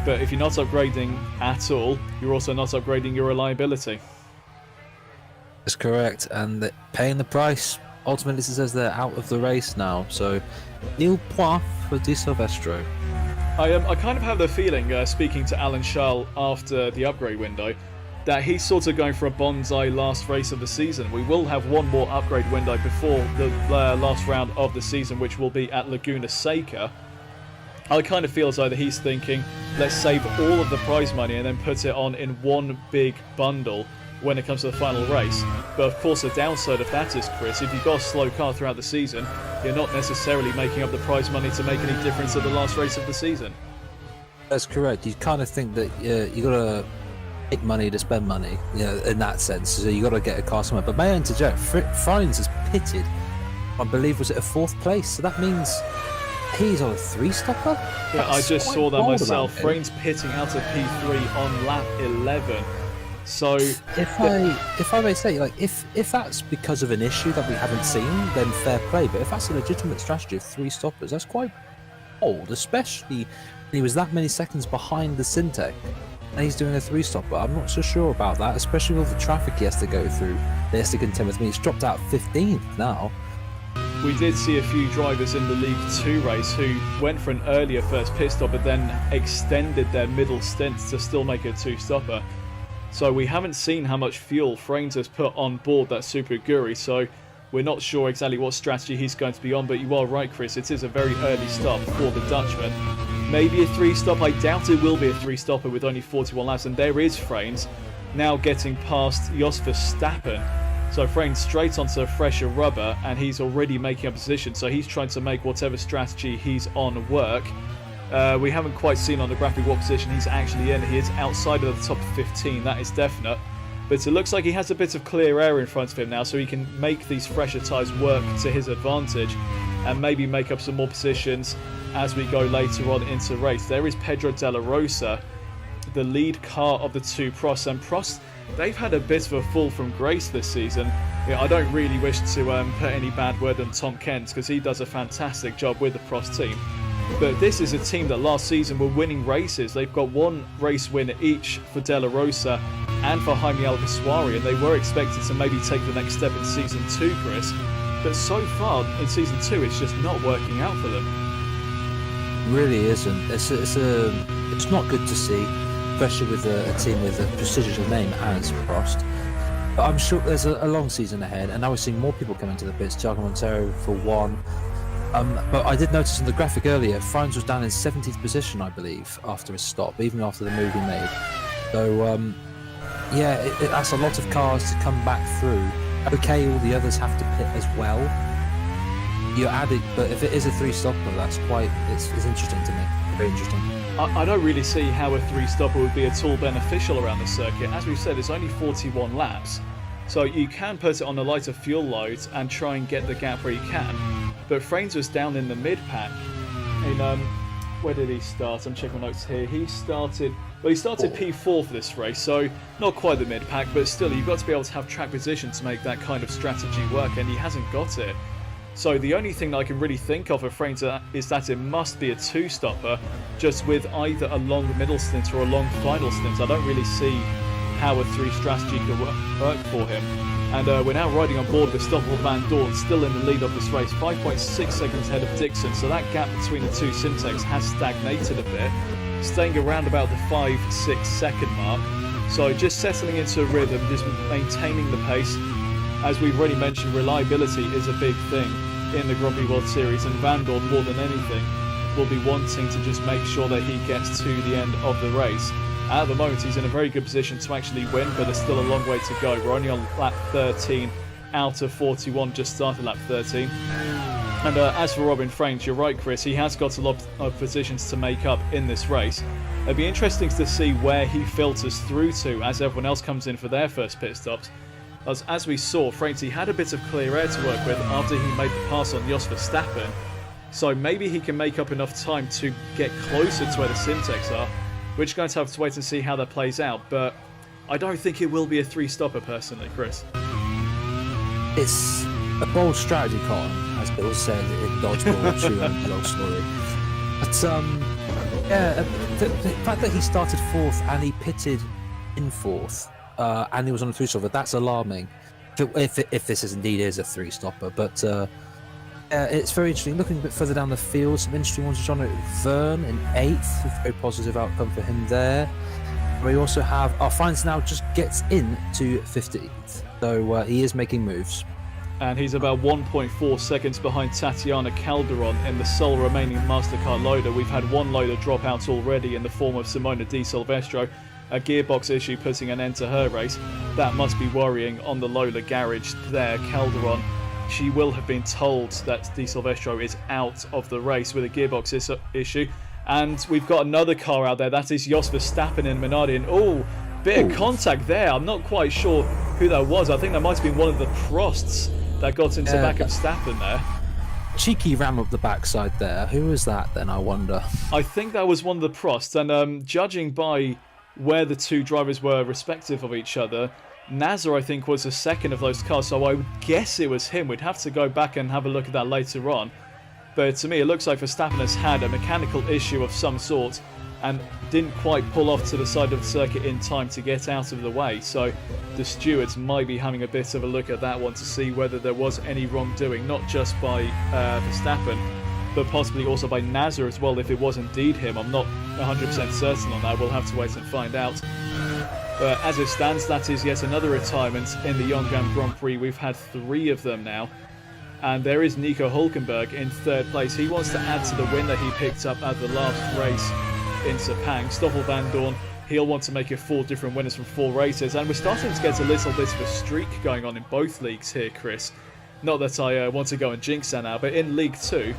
But if you're not upgrading at all, you're also not upgrading your reliability. That's correct, and paying the price. Ultimately, it says they're out of the race now, so nil point for Di Silvestro. I kind of have the feeling, speaking to Alan Shull after the upgrade window, that he's sort of going for a bonsai last race of the season. We will have one more upgrade window before the last round of the season, which will be at Laguna Seca. I kind of feel as though that he's thinking, let's save all of the prize money and then put it on in one big bundle when it comes to the final race. But of course the downside of that is, Chris, if you've got a slow car throughout the season, you're not necessarily making up the prize money to make any difference at the last race of the season. That's correct. You kind of think that you got to make money to spend money, in that sense. So you got to get a car somewhere. But may I interject, Frains has pitted, I believe, was it a 4th place? So that means he's on a 3-stopper? Yeah, I just saw that myself. Frains pitting out of P3 on lap 11. So if I may say, like, if that's because of an issue that we haven't seen, then fair play. But if that's a legitimate strategy of 3 stoppers, that's quite bold, especially when he was that many seconds behind the Simtek and he's doing a 3-stopper. I'm not so sure about that, especially with the traffic he has to go through. He has to contend with me. He's dropped out 15th now. We did see a few drivers in the League 2 race who went for an earlier first pit stop but then extended their middle stint to still make a 2-stopper. So we haven't seen how much fuel Frains has put on board that Super Aguri, so we're not sure exactly what strategy he's going to be on, but you are right, Chris, it is a very early stop for the Dutchman. maybe a 3-stop. I doubt it will be a 3-stopper with only 41 laps, and there is Frains now getting past Jos Verstappen. So Frains straight onto fresher rubber, and he's already making a position, so he's trying to make whatever strategy he's on work. We haven't quite seen on the graphic what position he's actually in. He is outside of the top 15, that is definite. But it looks like he has a bit of clear air in front of him now, so he can make these fresher tyres work to his advantage and maybe make up some more positions as we go later on into race. There is Pedro de la Rosa, the lead car of the two Prosts, and Prost, they've had a bit of a fall from grace this season. I don't really wish to put any bad word on Tom Kent, because he does a fantastic job with the Prost team. But this is a team that last season were winning races. They've got one race win each for De La Rosa and for Jaime Alguersuari, and they were expected to maybe take the next step in Season 2, Chris. But so far in Season 2, it's just not working out for them. Really isn't. It's not good to see, especially with a team with a prestigious name as Prost. But I'm sure there's a long season ahead, and now we're seeing more people come into the pits. Thiago Monteiro for one. But I did notice in the graphic earlier, Franz was down in 70th position, I believe, after his stop, even after the move he made. So, that's a lot of cars to come back through. Okay, all the others have to pit as well. You're adding, but if it is a 3-stopper, that's it's interesting to me. Very interesting. I don't really see how a 3-stopper would be at all beneficial around the circuit. As we've said, it's only 41 laps. So you can put it on a lighter fuel load and try and get the gap where you can. But Frains was down in the mid-pack. Where did he start? I'm checking my notes here. He started P4 for this race, so not quite the mid-pack, but still, you've got to be able to have track position to make that kind of strategy work, and he hasn't got it. So the only thing that I can really think of for Frains is that it must be a 2-stopper, just with either a long middle stint or a long final stint. I don't really see how a 3 strategy could work for him. And we're now riding on board with Stoffel Van Dorn, still in the lead of this race, 5.6 seconds ahead of Dixon, so that gap between the two Syntex has stagnated a bit, staying around about the 5-6 second mark. So just settling into a rhythm, just maintaining the pace. As we've already mentioned, reliability is a big thing in the Grand Prix World Series, and Van Dorn, more than anything, will be wanting to just make sure that he gets to the end of the race. At the moment, he's in a very good position to actually win, but there's still a long way to go. We're only on lap 13 out of 41, just started lap 13. And as for Robin Frains, you're right, Chris, he has got a lot of positions to make up in this race. It'll be interesting to see where he filters through to as everyone else comes in for their first pit stops. As we saw, Frains, he had a bit of clear air to work with after he made the pass on Jos Verstappen. So maybe he can make up enough time to get closer to where the Syntex are. We're just going to have to wait and see how that plays out, but I don't think it will be a 3-stopper personally, Chris. It's a bold strategy, Colin, as Bill said in Dodgeball 2 and Log Story. But the fact that he started 4th and he pitted in 4th, and he was on a 3-stopper, that's alarming. If this indeed is a 3-stopper, but it's very interesting. Looking a bit further down the field, some interesting ones. John Verne in 8th, a very positive outcome for him there. We also have Frains now just gets in to 15th, so he is making moves. And he's about 1.4 seconds behind Tatiana Calderon in the sole remaining Mastercard loader. We've had one loader drop out already in the form of Simona Di Silvestro, a gearbox issue putting an end to her race. That must be worrying on the Lola garage there. Calderon, she will have been told that Di Silvestro is out of the race with a gearbox issue. And we've got another car out there, that is Jos Verstappen in Minardi. And bit of contact there. I'm not quite sure who that was. I think that might have been one of the Prosts that got into the back of Verstappen there. Cheeky ram up the backside there. Who was that then, I wonder? I think that was one of the Prosts. And judging by where the two drivers were respective of each other, Nasser, I think, was the second of those cars, so I would guess it was him. We'd have to go back and have a look at that later on. But to me, it looks like Verstappen has had a mechanical issue of some sort and didn't quite pull off to the side of the circuit in time to get out of the way. So the stewards might be having a bit of a look at that one to see whether there was any wrongdoing, not just by Verstappen, but possibly also by Nasser as well, if it was indeed him. I'm not 100% certain on that. We'll have to wait and find out. But as it stands, that is yet another retirement in the Yeongam Grand Prix. We've had 3 of them now. And there is Nico Hülkenberg in 3rd place. He wants to add to the win that he picked up at the last race in Sepang. Stoffel van Dorn, he'll want to make it 4 different winners from 4 races. And we're starting to get a little bit of a streak going on in both leagues here, Chris. Not that I want to go and jinx that now, but in League 2,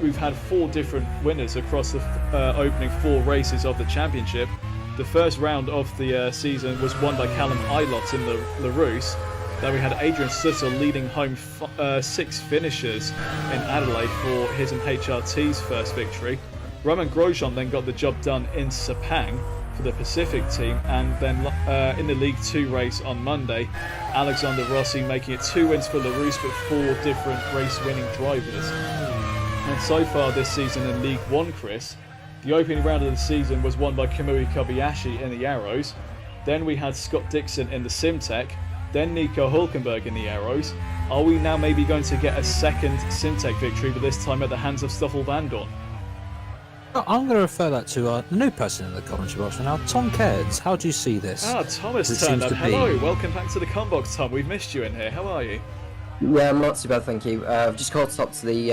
we've had 4 different winners across the opening 4 races of the championship. The first round of the season was won by Callum Eilert in the Rousse. Then we had Adrian Sutter leading home 6 finishers in Adelaide for his and HRT's first victory. Roman Grosjean then got the job done in Sepang for the Pacific team, and then in the League 2 race on Monday, Alexander Rossi making it 2 wins for the Rousse, but 4 different race-winning drivers. And so far this season in League 1, Chris, the opening round of the season was won by Kamui Kobayashi in the Arrows. Then we had Scott Dixon in the Simtek. Then Nico Hülkenberg in the Arrows. Are we now maybe going to get a second Simtek victory, but this time at the hands of Stoffel van Dorn? I'm going to refer that to the new person in the commentary box now, Tom Cairns. How do you see this? Tom has turned up. Hello, welcome back to the Combox, Tom. We've missed you in here. How are you? Yeah, I'm not too bad, thank you. I've just caught up to the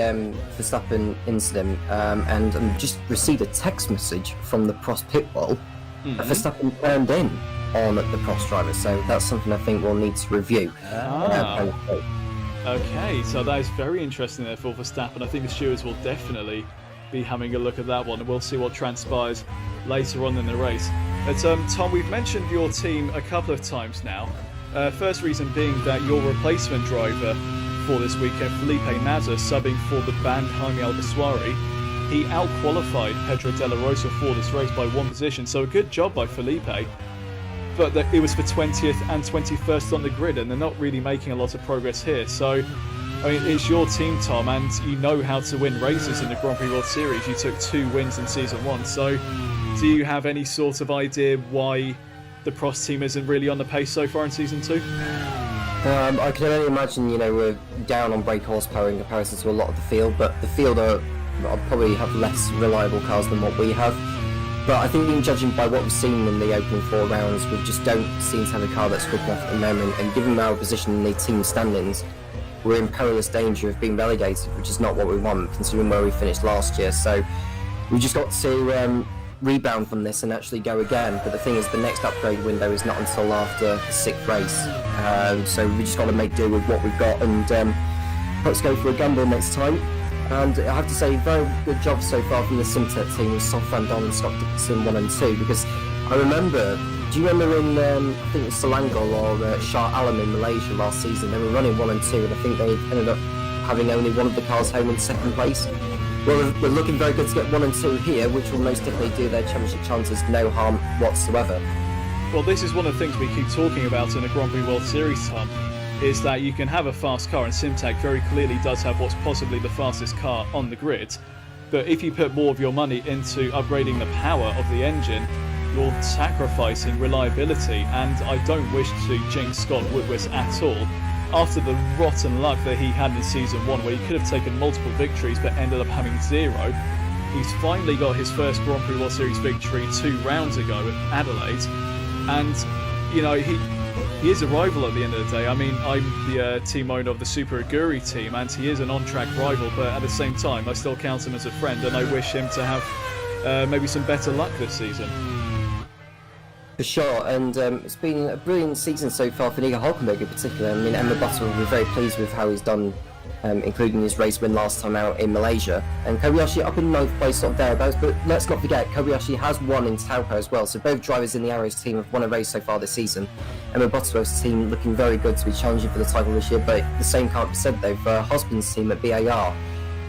Verstappen incident, and I've just received a text message from the Prost pit wall. Verstappen turned in on the Prost driver, so that's something I think we'll need to review. Okay, so that is very interesting there for Verstappen. I think the stewards will definitely be having a look at that one, and we'll see what transpires later on in the race. But Tom, we've mentioned your team a couple of times now. First reason being that your replacement driver for this weekend, Felipe Nasr, subbing for the banned Jaime Alguersuari, he out-qualified Pedro de la Rosa for this race by 1 position, so a good job by Felipe. But it was for 20th and 21st on the grid, and they're not really making a lot of progress here. So, I mean, it's your team, Tom, and you know how to win races in the Grand Prix World Series. You took 2 wins in Season 1, so do you have any sort of idea why the Prost team isn't really on the pace so far in Season 2? I can only imagine, we're down on brake horsepower in comparison to a lot of the field, but the field are probably have less reliable cars than what we have. But I think, judging by what we've seen in the opening 4 rounds, we just don't seem to have a car that's quick enough at the moment, and given our position in the team standings, we're in perilous danger of being relegated, which is not what we want, considering where we finished last year. So we just got to rebound from this and actually go again. But the thing is, the next upgrade window is not until after the 6th race. So we just got to make do with what we've got and let's go for a gamble next time. And I have to say, very good job so far from the Simtek team with Stoffel van Dorn and Scott Dixon 1 and 2, because I remember, do you remember in, I think it was Selangor or Shah Alam in Malaysia last season, they were running 1 and 2, and I think they ended up having only one of the cars home in 2nd place. Well, they're looking very good to get 1 and 2 here, which will most definitely do their championship chances no harm whatsoever. Well, this is one of the things we keep talking about in the Grand Prix World Series, Tom, is that you can have a fast car, and Simtek very clearly does have what's possibly the fastest car on the grid. But if you put more of your money into upgrading the power of the engine, you're sacrificing reliability, and I don't wish to jinx Scott Woodward at all. After the rotten luck that he had in Season 1, where he could have taken multiple victories but ended up having 0, he's finally got his first Grand Prix World Series victory 2 rounds ago at Adelaide, and he is a rival at the end of the day. I mean, I'm the team owner of the Super Aguri team, and he is an on-track rival, but at the same time, I still count him as a friend, and I wish him to have maybe some better luck this season. For sure, and it's been a brilliant season so far for Nico Hülkenberg in particular. I mean, Emma Butler will be very pleased with how he's done, including his race win last time out in Malaysia. And Kobayashi up in 9th place, sort of thereabouts, but let's not forget, Kobayashi has won in Topher as well, so both drivers in the Arrows team have won a race so far this season. Emma Butler's team looking very good to be challenging for the title this year, but the same can't be said though for Hosband's team at BAR.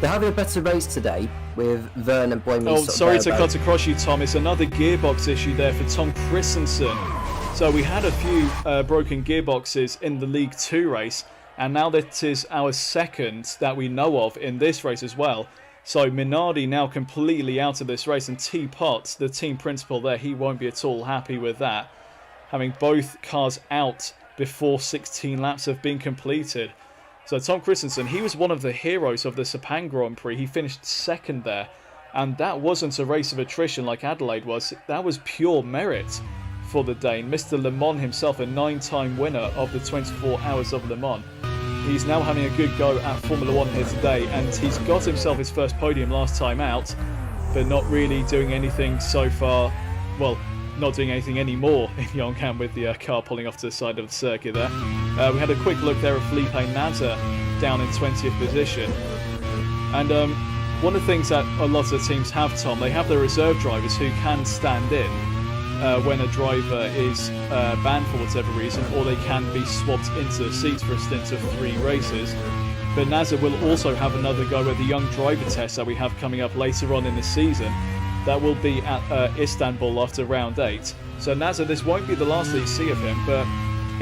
They're having a better race today with Vern and Boyman. Oh, sorry to cut across you, Tom. It's another gearbox issue there for Tom Christensen. So we had a few broken gearboxes in the League 2 race, and now that is our second that we know of in this race as well. So Minardi now completely out of this race, and T-Pot, the team principal there, he won't be at all happy with that, having both cars out before 16 laps have been completed. So Tom Christensen, he was one of the heroes of the Sepang Grand Prix. He finished 2nd there, and that wasn't a race of attrition like Adelaide was. That was pure merit for the Dane. Mr. Le Mans himself, a 9-time winner of the 24 Hours of Le Mans. He's now having a good go at Formula 1 here today, and he's got himself his first podium last time out, but not really doing anything so far. Well, not doing anything anymore in Yeongam with the car pulling off to the side of the circuit there. We had a quick look there at Felipe Nasr down in 20th position. And one of the things that a lot of teams have, Tom, they have their reserve drivers who can stand in when a driver is banned for whatever reason, or they can be swapped into the seats for a stint of 3 races. But Nasr will also have another go at the young driver test that we have coming up later on in the season. That will be at Istanbul after round 8. So Nasr, this won't be the last that you see of him, but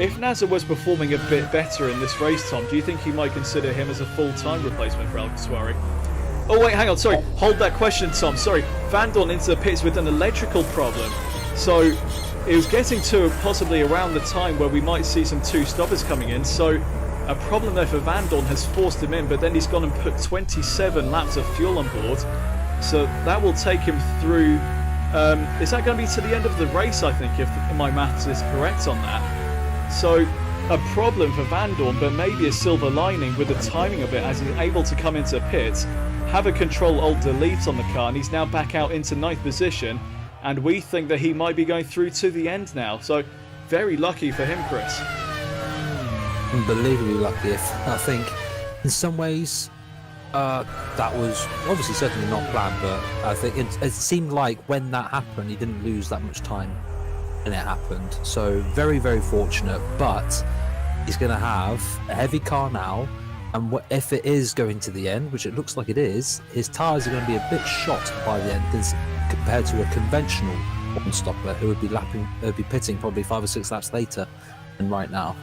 if Nasr was performing a bit better in this race, Tom, do you think you might consider him as a full-time replacement for Al-Qaswari? Oh wait, hang on, sorry, hold that question, Tom, sorry. Van Dorn into the pits with an electrical problem. So it was getting to possibly around the time where we might see some 2 stoppers coming in, so a problem there for Van Dorn has forced him in, but then he's gone and put 27 laps of fuel on board, so that will take him through, is that going to be to the end of the race, I think, if my maths is correct on that? So a problem for Van Dorn, but maybe a silver lining with the timing of it, as he's able to come into pits, have a Control-Alt-Delete on the car, and he's now back out into 9th position, and we think that he might be going through to the end now. So very lucky for him, Chris. Unbelievably lucky. I think in some ways that was obviously certainly not planned, but I think it seemed like when that happened, he didn't lose that much time and it happened. So very, very fortunate, but he's going to have a heavy car now, and if it is going to the end, which it looks like it is, his tyres are going to be a bit shot by the end compared to a conventional one-stopper who would be pitting probably 5 or 6 laps later than right now.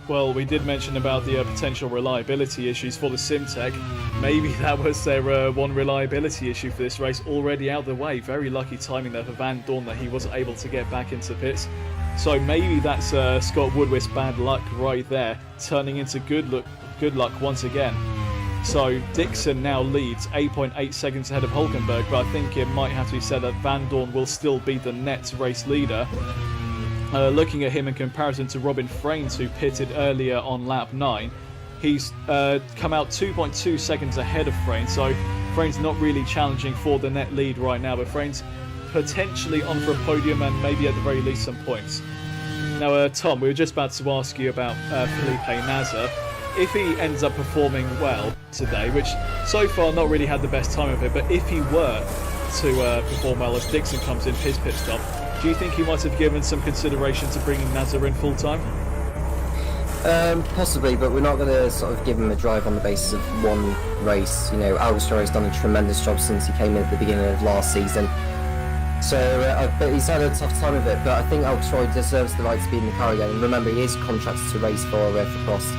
Well, we did mention about the potential reliability issues for the Simtech. Maybe that was their one reliability issue for this race already out of the way. Very lucky timing there for Van Dorn that he wasn't able to get back into pits. So maybe that's Scott Woodward's bad luck right there, turning into good luck once again. So Dixon now leads 8.8 seconds ahead of Hulkenberg, but I think it might have to be said that Van Dorn will still be the net race leader. Looking at him in comparison to Robin Frains, who pitted earlier on lap 9, he's come out 2.2 seconds ahead of Frains, so Frains not really challenging for the net lead right now, but Frains potentially on for a podium and maybe at the very least some points. Now, Tom, we were just about to ask you about Felipe Nasr. If he ends up performing well today, which so far not really had the best time of it, but if he were to perform well as Dixon comes in his pit stop, do you think he might have given some consideration to bringing Nasr in full time? Possibly, but we're not going to sort of give him a drive on the basis of one race. You know, Al-Qaswari's done a tremendous job since he came in at the beginning of last season. So, but he's had a tough time of it, but I think Al-Qaswari deserves the right to be in the car again. And remember, he is contracted to race for Prost.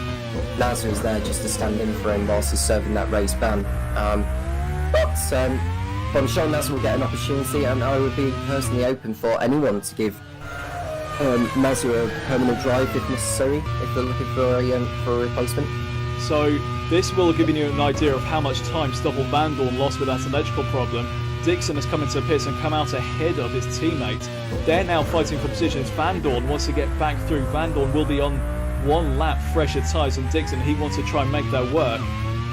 Nasr is there just to stand in for him whilst he's serving that race ban. But I'm sure Nasr will get an opportunity, and I would be personally open for anyone to give Nasr a permanent drive if necessary, if they're looking for a replacement. So this will give you an idea of how much time Stoffel Van Dorn lost with that electrical problem. Dixon has come into pits and come out ahead of his teammate. They're now fighting for positions. Van Dorn wants to get back through. Van Dorn will be on 1 lap fresher tyres than Dixon. He wants to try and make that work,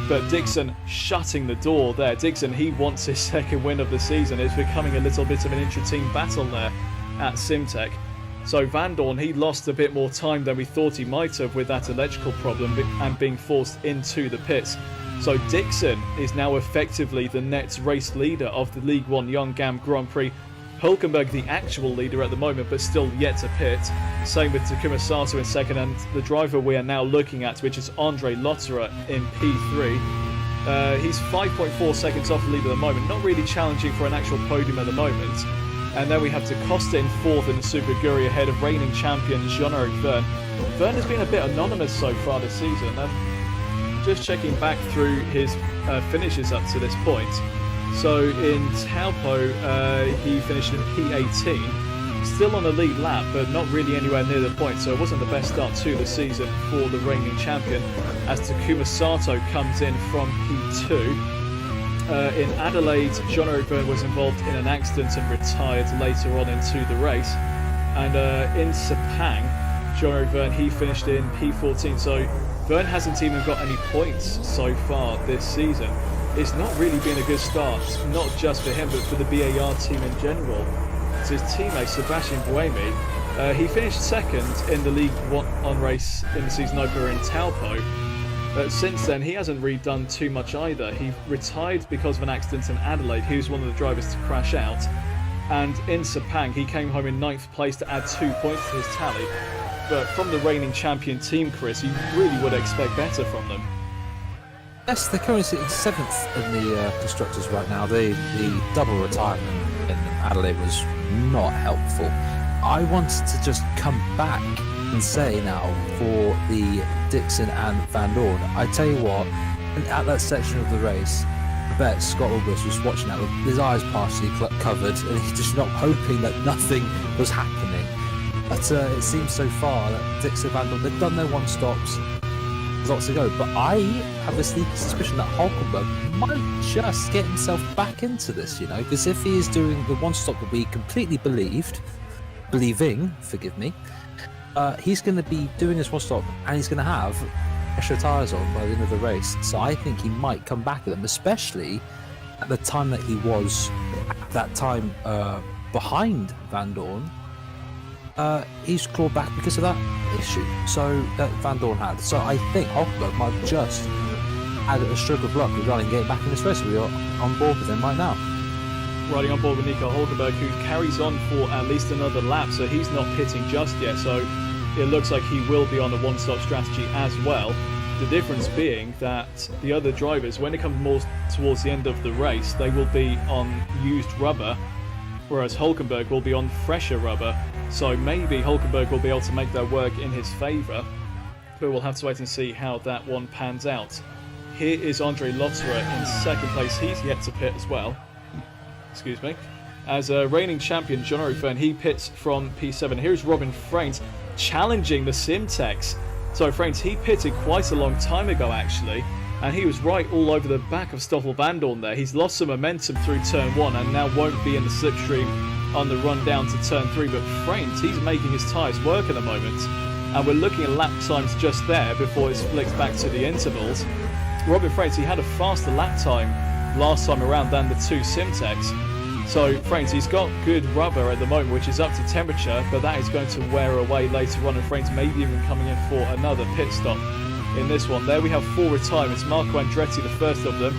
but Dixon shutting the door there. Dixon, he wants his 2nd win of the season. It's becoming a little bit of an intra-team battle there at Simtech. So Van Dorn, he lost a bit more time than we thought he might have with that electrical problem and being forced into the pits. So Dixon is now effectively the net race leader of the League One Yeongam Grand Prix. Hulkenberg the actual leader at the moment, but still yet to pit. Same with Takuma Sato in 2nd, and the driver we are now looking at, which is Andre Lotterer in P3. He's 5.4 seconds off the lead at the moment, not really challenging for an actual podium at the moment. And then we have Da Costa in 4th in the Super Guri ahead of reigning champion Jean-Eric Verne. Verne has been a bit anonymous so far this season. Just checking back through his finishes up to this point. So in Taupo, he finished in P18, still on the lead lap, but not really anywhere near the point, so it wasn't the best start to the season for the reigning champion, as Takuma Sato comes in from P2. In Adelaide, Jean-Eric Verne was involved in an accident and retired later on into the race. And in Sepang, Jean-Eric Verne, he finished in P14, so Verne hasn't even got any points so far this season. It's not really been a good start, not just for him, but for the BAR team in general. It's his teammate Sebastian Buemi. He finished second in the League 1 race in the season opener in Taupo. But since then, he hasn't really done too much either. He retired because of an accident in Adelaide. He was one of the drivers to crash out. And in Sepang, he came home in 9th place to add 2 points to his tally. But from the reigning champion team, Chris, you really would expect better from them. Yes, they're currently sitting 7th in the constructors right now. The double retirement in Adelaide was not helpful. I wanted to just come back and say now for the Dixon and Van Dorn, I tell you what, at that section of the race, I bet Scott Wilbers was watching that with his eyes partially covered and he's just not hoping that nothing was happening. But it seems so far that Dixon and Van Dorn, they've done their one-stops, there's lots to go, but I have a sneaky suspicion that Hulkenberg might just get himself back into this, you know, because if he is doing the one-stop that we completely believing, forgive me, he's going to be doing this one stop and he's going to have extra tyres on by the end of the race. So I think he might come back at them, especially at the time that he was at that time behind Van Dorn. He's clawed back because of that issue. So that Van Dorn had. So I think Hulkenberg might just add a stroke of luck with running, getting back in this race. We are on board with him right now. Riding on board with Nico Hulkenberg, who carries on for at least another lap, so he's not pitting just yet, so it looks like he will be on a one-stop strategy as well. The difference being that the other drivers, when it comes more towards the end of the race, they will be on used rubber, whereas Hulkenberg will be on fresher rubber, so maybe Hulkenberg will be able to make that work in his favour, but we'll have to wait and see how that one pans out. Here is Andre Lotterer in second place. He's yet to pit as well. Excuse me. As a reigning champion, John Verne, he pits from P7. Here's Robin Fraint challenging the Simtex. So Fraint, he pitted quite a long time ago actually, and he was right all over the back of Stoffel Vandoorne there. He's lost some momentum through turn 1 and now won't be in the slipstream on the run down to turn 3, but Fraint, he's making his tyres work at the moment, and we're looking at lap times just there before it's flicked back to the intervals. Robin Fraint, he had a faster lap time last time around than the two Simtex. So Fraint, he's got good rubber at the moment, which is up to temperature, but that is going to wear away later on, and Fraint maybe even coming in for another pit stop in this one. There we have 4 retirements. Marco Andretti, the first of them,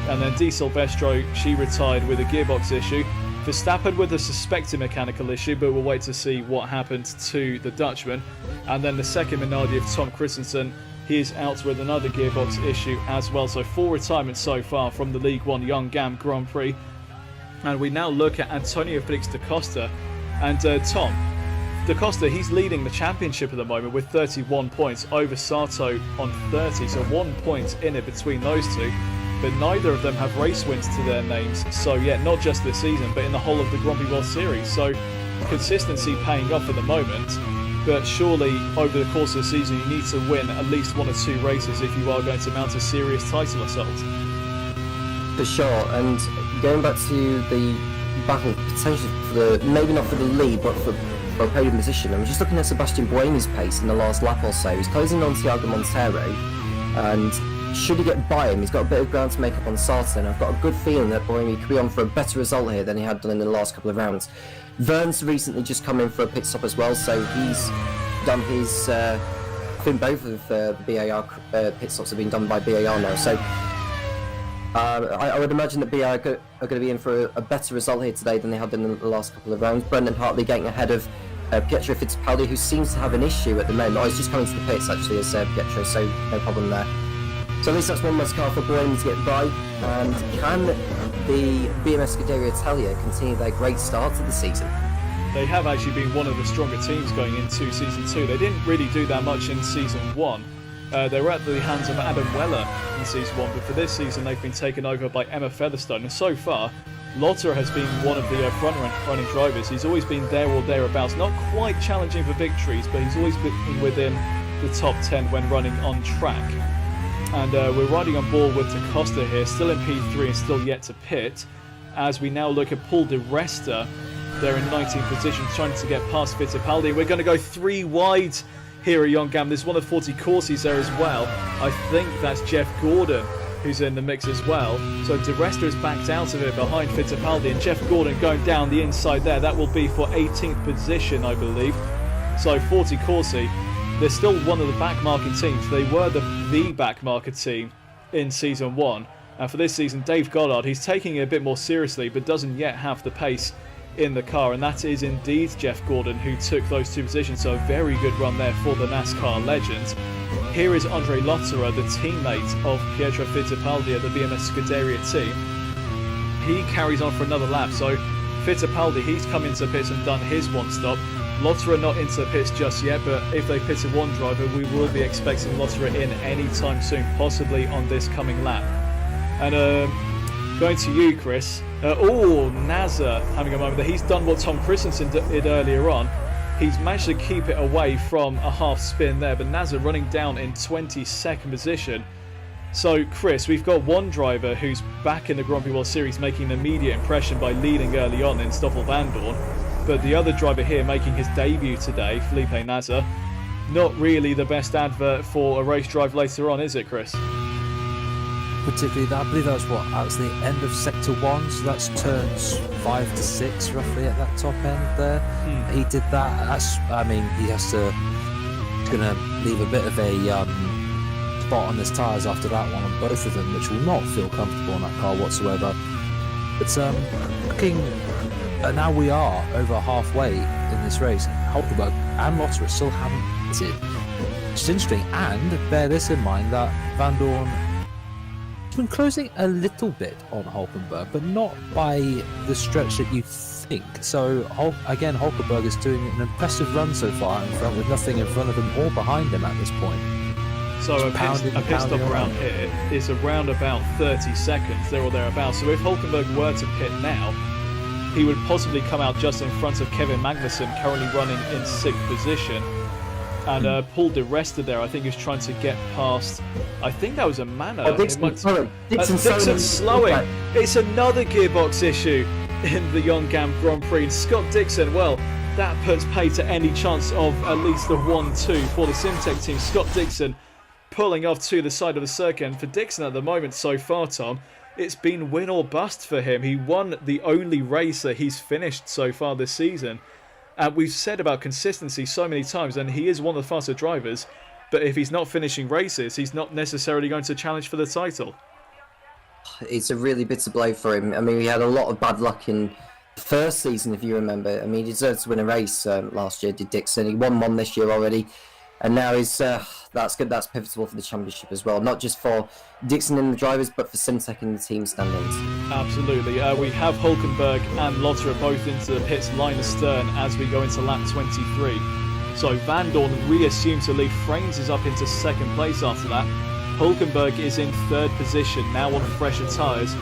and then Di Silvestro, she retired with a gearbox issue. Verstappen with a suspected mechanical issue, but we'll wait to see what happened to the Dutchman. And then the second Minardi of Tom Christensen, he is out with another gearbox issue as well. So 4 retirements so far from the League 1 Yeongam Grand Prix. And we now look at Antonio Felix da Costa. And Tom, da Costa, he's leading the championship at the moment with 31 points over Sato on 30. So 1 point in it between those two. But neither of them have race wins to their names. So yeah, not just this season, but in the whole of the Grand Prix World Series. So consistency paying off at the moment. But surely over the course of the season you need to win at least 1 or 2 races if you are going to mount a serious title assault. For sure, and going back to the battle potentially for the, maybe not for the lead, but for a podium position, I'm just looking at Sebastian Buemi's pace in the last lap or so. He's closing on Thiago Monteiro, and should he get by him, he's got a bit of ground to make up on Sartre, and I've got a good feeling that Buemi could be on for a better result here than he had done in the last couple of rounds. Verne's recently just come in for a pit stop as well, so he's done his, I think both of the BAR pit stops have been done by BAR now, so I would imagine that BAR are going to be in for a better result here today than they had in the last couple of rounds. Brendan Hartley getting ahead of Pietro Fittipaldi, who seems to have an issue at the moment. Oh, he's just coming to the pits actually as Pietro, so no problem there. So at least that's one less car for Buemi to get by. And can the BMS Scuderia Italia continue their great start to the season? They have actually been one of the stronger teams going into Season 2. They didn't really do that much in Season 1. They were at the hands of Adam Weller in Season 1, but for this season they've been taken over by Emma Featherstone. And so far, Lotterer has been one of the front-running drivers. He's always been there or thereabouts, not quite challenging for victories, but he's always been within the top 10 when running on track. And we're riding on board with da Costa here, still in P3 and still yet to pit, as we now look at Paul Di Resta. They're in 19th position, trying to get past Fittipaldi. We're going to go 3 wide here at Yeongam. There's one of 40 Corsi's there as well. I think that's Jeff Gordon who's in the mix as well. So De Resta has backed out of it behind Fittipaldi, and Jeff Gordon going down the inside there. That will be for 18th position, I believe. So 40 Corsi, they're still one of the backmarker teams. They were the backmarker team in Season 1. And for this season, Dave Goddard, he's taking it a bit more seriously, but doesn't yet have the pace in the car. And that is indeed Jeff Gordon who took those 2 positions. So a very good run there for the NASCAR legend. Here is Andre Lotterer, the teammate of Pietro Fittipaldi at the BMS Scuderia team. He carries on for another lap. So Fittipaldi, he's come into pits and done his 1 stop. Lotterer not into the pits just yet, but if they pitted 1 driver, we will be expecting Lotterer in any time soon, possibly on this coming lap. And going to you, Chris. Nazar having a moment there. He's done what Tom Christensen did earlier on. He's managed to keep it away from a half spin there, but Nazar running down in 22nd position. So, Chris, we've got one driver who's back in the Grand Prix World Series making an immediate impression by leading early on in Stoffel Vandoorne, but the other driver here making his debut today, Felipe Nasr, not really the best advert for a race drive later on, is it, Chris? Particularly, I believe that was the end of Sector 1, so that's turns 5 to 6 roughly at that top end there. He did that. He's going to leave a bit of a spot on his tyres after that one on both of them, which will not feel comfortable on that car whatsoever. But looking, now we are over halfway in this race. Hulkenberg and Lotterer still haven't pitted. It's interesting, and bear this in mind that Vandoorne been closing a little bit on Hulkenberg, but not by the stretch that you think. So again, Hulkenberg is doing an impressive run so far in front, with nothing in front of him or behind him at this point. So a pit stop around here is around about 30 seconds, there or thereabouts. So if Hulkenberg were to pit now, he would possibly come out just in front of Kevin Magnussen, currently running in 6th position. And Paul De Resta there, I think, is trying to get past. I think that was a Manor. Dixon slowing. It's another gearbox issue in the Yeongam Grand Prix. Scott Dixon, well, that puts pay to any chance of at least a 1-2 for the Simtech team. Scott Dixon pulling off to the side of the circuit. And for Dixon at the moment so far, Tom, it's been win or bust for him. He won the only race that he's finished so far this season. And we've said about consistency so many times, and he is one of the faster drivers, but if he's not finishing races, he's not necessarily going to challenge for the title. It's a really bitter blow for him. I mean, he had a lot of bad luck in the first season, if you remember. I mean, he deserved to win a race last year, did Dixon. He won one this year already, and now he's that's good. That's pivotal for the championship as well, not just for Dixon and the drivers, but for Simtech and the team standings. Absolutely. We have Hulkenberg and Lotterer both into the pits line astern as we go into lap 23. So Vandoorne reassumes the lead. Frames is up into 2nd place after that. Hulkenberg is in 3rd position, now on fresher tyres.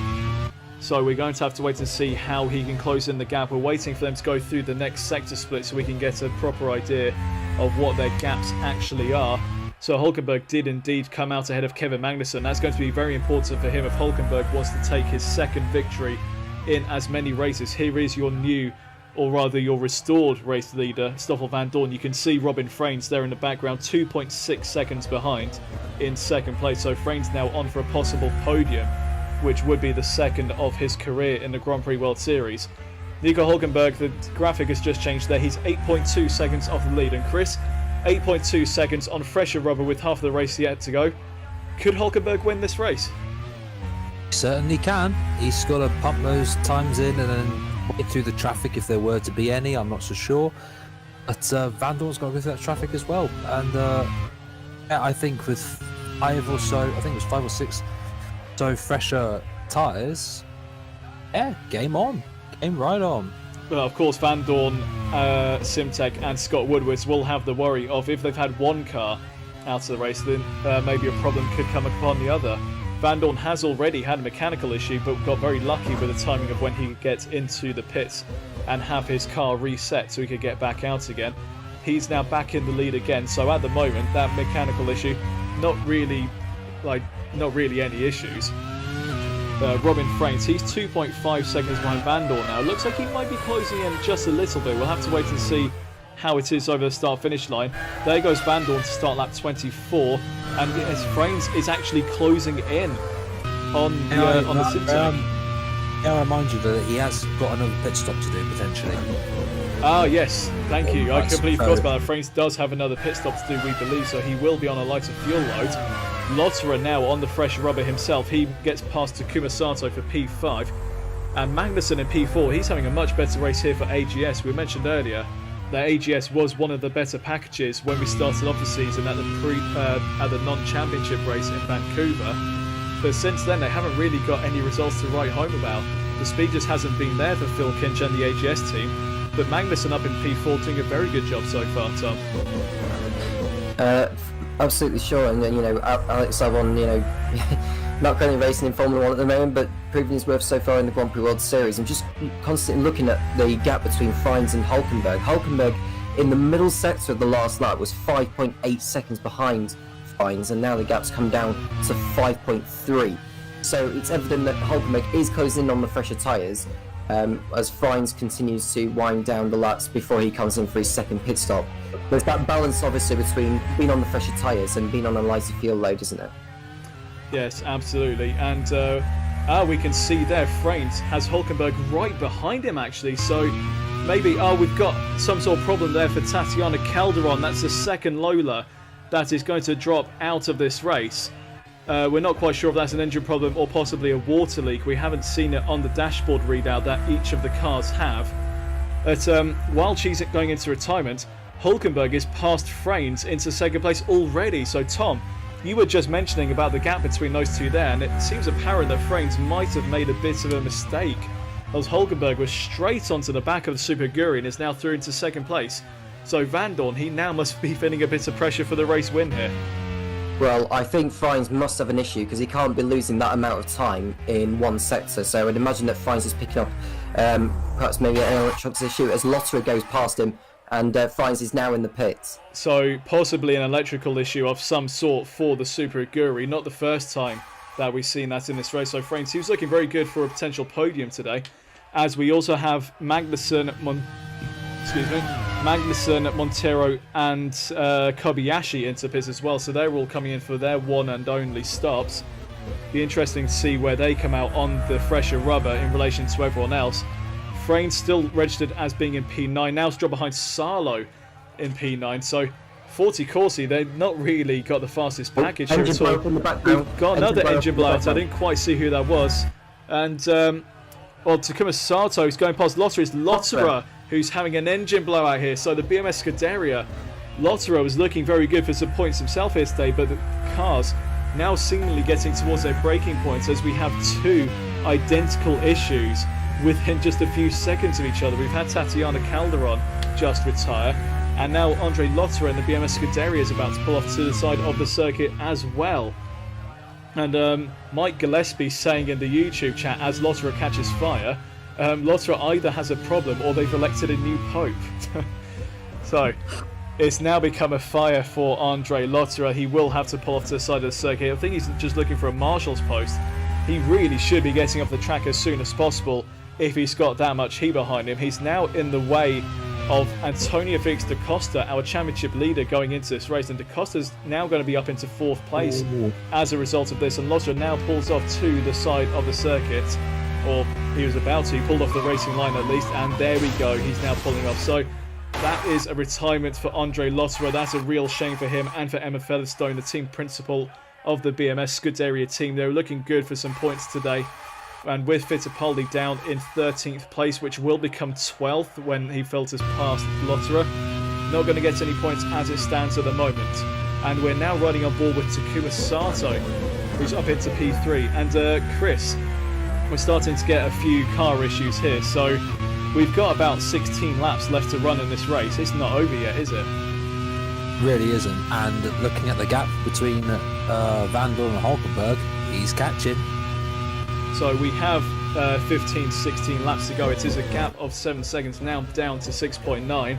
So we're going to have to wait and see how he can close in the gap. We're waiting for them to go through the next sector split so we can get a proper idea of what their gaps actually are. So Hulkenberg did indeed come out ahead of Kevin Magnussen. That's going to be very important for him if Hulkenberg wants to take his 2nd victory in as many races. Here is your new, or rather your restored race leader, Stoffel Vandoorne. You can see Robin Freins there in the background, 2.6 seconds behind in 2nd place. So Freins now on for a possible podium, which would be the 2nd of his career in the Grand Prix World Series. Nico Hulkenberg, the graphic has just changed there. He's 8.2 seconds off the lead. And Chris, 8.2 seconds on fresher rubber with half the race yet to go. Could Hulkenberg win this race? Certainly can. He's got to pump those times in and then get through the traffic if there were to be any. I'm not so sure. But Vandoorne's got to go through that traffic as well. And I think with 5 or 6 so fresher tyres, game on. Game right on. Well, of course, Vandoorne, Simtech and Scott Woodwards will have the worry of if they've had one car out of the race, then maybe a problem could come upon the other. Vandoorne has already had a mechanical issue, but got very lucky with the timing of when he gets into the pits and have his car reset so he could get back out again. He's now back in the lead again, so at the moment, that mechanical issue, not really any issues. Robin Freins, he's 2.5 seconds behind Vandoorne now. Looks like he might be closing in just a little bit. We'll have to wait and see how it is over the start-finish line. There goes Van Dorn to start lap 24, and as Frains is actually closing in on the Syntax. I remind you that he has got another pit stop to do potentially. Ah, yes, thank you. I That's completely forgot very- about that. Frains does have another pit stop to do, we believe, so he will be on a lighter fuel load. Lotterer now on the fresh rubber himself. He gets past Takuma Sato for P5. And Magnussen in P4, he's having a much better race here for AGS. We mentioned earlier that AGS was one of the better packages when we started off the season at the non-championship race in Vancouver. But since then, they haven't really got any results to write home about. The speed just hasn't been there for Phil Kinch and the AGS team. But Magnussen up in P4 doing a very good job so far, Tom. Absolutely sure, and Alex Albon, not currently racing in Formula 1 at the moment, but proving his worth so far in the Grand Prix World Series. I'm just constantly looking at the gap between Frains and Hulkenberg. Hulkenberg in the middle sector of the last lap was 5.8 seconds behind Frains, and now the gap's come down to 5.3. So it's evident that Hulkenberg is closing in on the fresher tyres, as Frains continues to wind down the laps before he comes in for his second pit stop. There's that balance, obviously, between being on the fresher tyres and being on a lighter fuel load, isn't it? Yes, absolutely. And we can see there, Frains has Hulkenberg right behind him, actually. So maybe, we've got some sort of problem there for Tatiana Calderon. That's the second Lola that is going to drop out of this race. We're not quite sure if that's an engine problem or possibly a water leak. We haven't seen it on the dashboard readout that each of the cars have. But while she's going into retirement, Hulkenberg is past Frains into second place already. So Tom, you were just mentioning about the gap between those two there, and it seems apparent that Frains might have made a bit of a mistake, as Hulkenberg was straight onto the back of the Super Guri and is now through into second place. So Van Dorn, he now must be feeling a bit of pressure for the race win here. Well, I think Frains must have an issue because he can't be losing that amount of time in one sector. So I'd imagine that Frains is picking up perhaps maybe an electronics issue as Lotterer goes past him, and Frains is now in the pits. So possibly an electrical issue of some sort for the Super Aguri. Not the first time that we've seen that in this race. So Frains, he was looking very good for a potential podium today. As we also have Magnussen, Montero and Kobayashi into pits as well. So they're all coming in for their one and only stops. Be interesting to see where they come out on the fresher rubber in relation to everyone else. Frains still registered as being in P9, now dropped behind Salo in P9, so 40 Corsi, they've not really got the fastest package here at all. We've got another engine blowout, I didn't quite see who that was. And, Takuma Sato is going past Lotterer. It's Lotterer who's having an engine blowout here, so the BMS Scuderia. Lotterer was looking very good for some points himself here today, but the cars now seemingly getting towards their braking points as we have two identical issues within just a few seconds of each other. We've had Tatiana Calderon just retire, and now Andre Lotterer and the BMS Scuderia is about to pull off to the side of the circuit as well. And Mike Gillespie saying in the YouTube chat, as Lotterer catches fire, Lotterer either has a problem or they've elected a new pope. So it's now become a fire for Andre Lotterer. He will have to pull off to the side of the circuit. I think he's just looking for a marshal's post. He really should be getting off the track as soon as possible if he's got that much heat behind him. He's now in the way of Antonio Felix da Costa, our championship leader going into this race, and da Costa's now going to be up into fourth place as a result of this, and Lotterer now pulls off to the side of the circuit, or he was about to, he pulled off the racing line at least, and there we go, he's now pulling off. So that is a retirement for Andre Lotterer. That's a real shame for him and for Emma Featherstone, the team principal of the BMS Scuderia team. They were looking good for some points today, and with Fittipaldi down in 13th place, which will become 12th when he filters past Lotterer. Not going to get any points as it stands at the moment. And we're now riding on board with Takuma Sato, who's up into P3. And Chris, we're starting to get a few car issues here. So we've got about 16 laps left to run in this race. It's not over yet, is it? Really isn't. And looking at the gap between Van Dorn and Hulkenberg, he's catching. So we have 15, 16 laps to go. It is a gap of 7 seconds now, down to 6.9.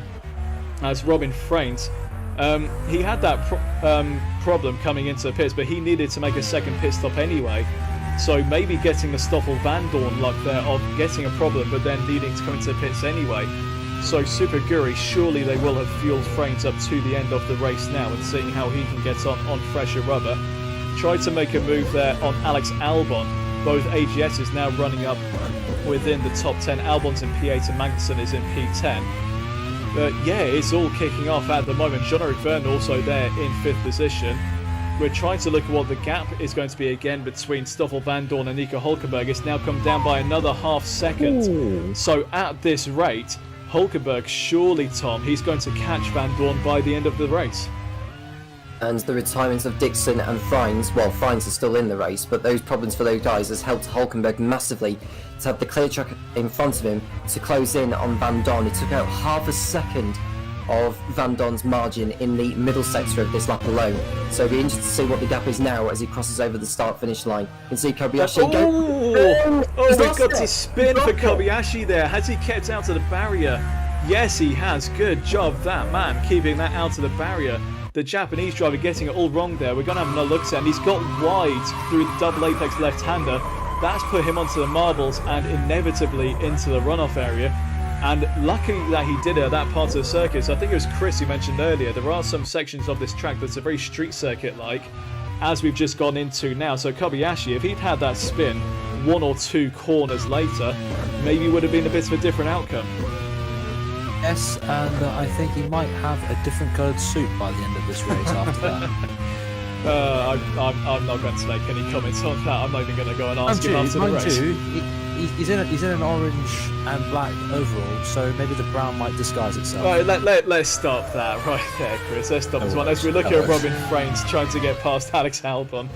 As Robin Frains, he had that problem coming into the pits, but he needed to make a second pit stop anyway. So maybe getting the Stoffel Van Dorn luck there of getting a problem, but then needing to come into the pits anyway. So Super Guri, surely they will have fueled Frains up to the end of the race now and seeing how he can get on fresher rubber. Tried to make a move there on Alex Albon. Both AGSs now running up within the top 10. Albon's in P8 and Magnussen is in P10. But yeah, it's all kicking off at the moment. Jean-Eric Vergne also there in 5th position. We're trying to look at what the gap is going to be again between Stoffel Vandoorne and Nico Hulkenberg. It's now come down by another half second. Ooh. So at this rate, Hulkenberg, surely, Tom, he's going to catch Vandoorne by the end of the race. And the retirements of Dixon and Frains, well, Frains is still in the race, but those problems for those guys has helped Hulkenberg massively to have the clear track in front of him to close in on Vandoorne. He took out half a second of Vandoorne's margin in the middle sector of this lap alone. So it'll be interesting to see what the gap is now as he crosses over the start-finish line. You can see Kobayashi go. Oh, we've got to spin for Kobayashi there. Has he kept out of the barrier? Yes, he has. Good job, that man, keeping that out of the barrier. The Japanese driver getting it all wrong there. We're going to have another look at him. He's got wide through the double apex left-hander. That's put him onto the marbles and inevitably into the runoff area. And lucky that he did it at that part of the circuit. So I think it was Chris who mentioned earlier, there are some sections of this track that's a very street circuit-like, as we've just gone into now. So Kobayashi, if he'd had that spin 1 or 2 corners later, maybe would have been a bit of a different outcome. Yes, and I think he might have a different coloured suit by the end of this race after that. I'm not going to make any comments on that. I'm not even going to go and ask him after the race. He's in an orange and black overall, so maybe the brown might disguise itself. Right, let's stop that right there, Chris. Let's stop this one. As we look at Robin Frains trying to get past Alex Albon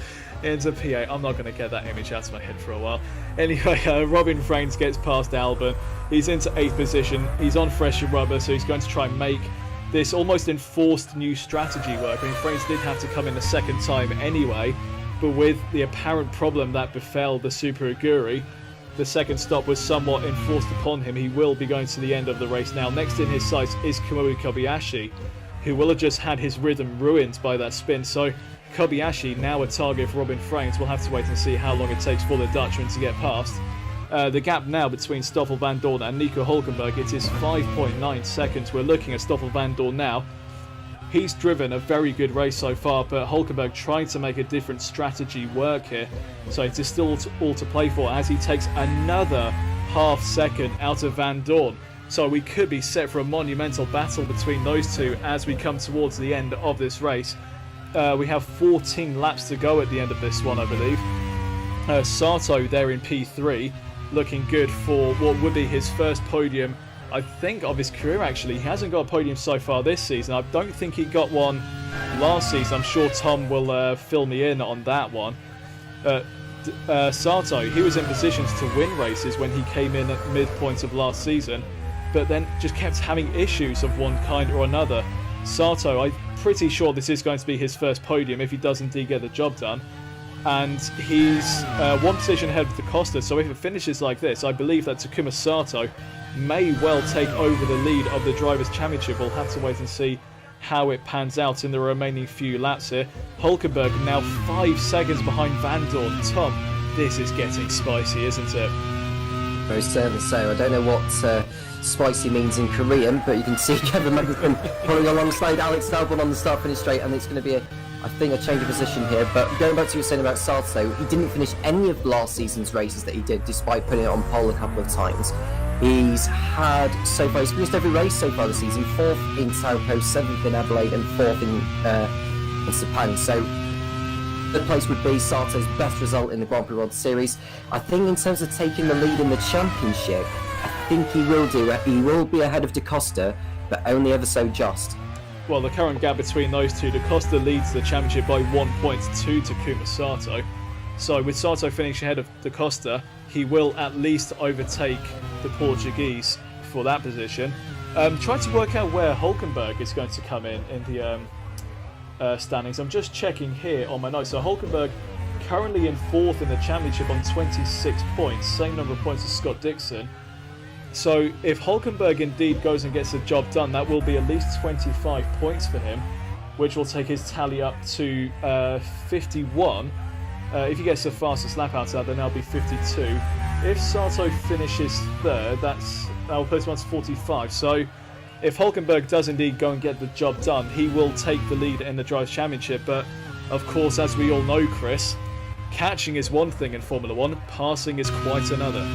into P8. I'm not going to get that image out of my head for a while. Anyway, Robin Frains gets past Albon. He's into 8th position. He's on fresher rubber, so he's going to try and make this almost enforced new strategy work. I mean, Frains did have to come in a second time anyway, but with the apparent problem that befell the Super Aguri, the second stop was somewhat enforced upon him. He will be going to the end of the race now. Next in his sights is Kamui Kobayashi, who will have just had his rhythm ruined by that spin. So Kobayashi, now a target for Robin Frains. We'll have to wait and see how long it takes for the Dutchman to get past. The gap now between Stoffel Vandoorne and Nico Hulkenberg, it is 5.9 seconds. We're looking at Stoffel Vandoorne now. He's driven a very good race so far, but Hulkenberg trying to make a different strategy work here. So it is still all to play for as he takes another half second out of Vandoorne. So we could be set for a monumental battle between those two as we come towards the end of this race. We have 14 laps to go at the end of this one, I believe. Sato there in P3, looking good for what would be his first podium, I think, of his career actually. He hasn't got a podium so far this season. I don't think he got one last season. I'm sure Tom will fill me in on that one. Sato, he was in positions to win races when he came in at midpoint of last season, but then just kept having issues of one kind or another. Sato, I'm pretty sure this is going to be his first podium if he does indeed get the job done. And he's one position ahead of Da Costa, so if it finishes like this, I believe that Takuma Sato may well take over the lead of the Drivers' Championship. We'll have to wait and see how it pans out in the remaining few laps here. Hulkenberg now 5 seconds behind Vandoorne. Tom, this is getting spicy, isn't it? Most certainly so. I don't know what spicy means in Korean, but you can see Kevin Magnussen pulling alongside Alex Albon on the start-finish straight, and it's going to be I think a change of position here. But going back to what you were saying about Sato, he didn't finish any of last season's races that he did, despite putting it on pole a couple of times. He's had, so far, he's finished every race so far this season. 4th in Sao Paulo, 7th in Adelaide, and 4th in Sepang. So third place would be Sato's best result in the Grand Prix World Series. I think in terms of taking the lead in the championship, I think he will do it. He will be ahead of Da Costa, but only ever so just. Well, the current gap between those two, Da Costa leads the championship by 1 point to Takuma Sato. So with Sato finishing ahead of Da Costa, he will at least overtake the Portuguese for that position. Trying to work out where Hulkenberg is going to come in the standings. I'm just checking here on my notes. So Hulkenberg currently in 4th in the championship on 26 points, same number of points as Scott Dixon. So if Hulkenberg indeed goes and gets the job done, that will be at least 25 points for him, which will take his tally up to 51. If he gets the fastest lap out of that, then that'll be 52. if Sato finishes third, that'll put him on to 45. So if Hulkenberg does indeed go and get the job done, he will take the lead in the Drivers' Championship. But of course, as we all know, Chris, catching is one thing in Formula 1, passing is quite another.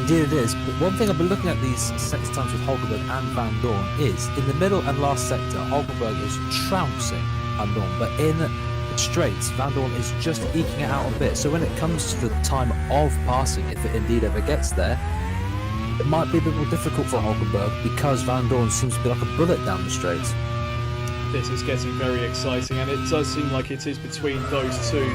Indeed it is, but one thing I've been looking at these sector times with Hulkenberg and Van Dorn is, in the middle and last sector, Hulkenberg is trouncing Van Dorn, but in the straights, Van Dorn is just eking it out a bit. So when it comes to the time of passing, if it indeed ever gets there, it might be a bit more difficult for Hulkenberg because Van Dorn seems to be like a bullet down the straights. This is getting very exciting, and it does seem like it is between those two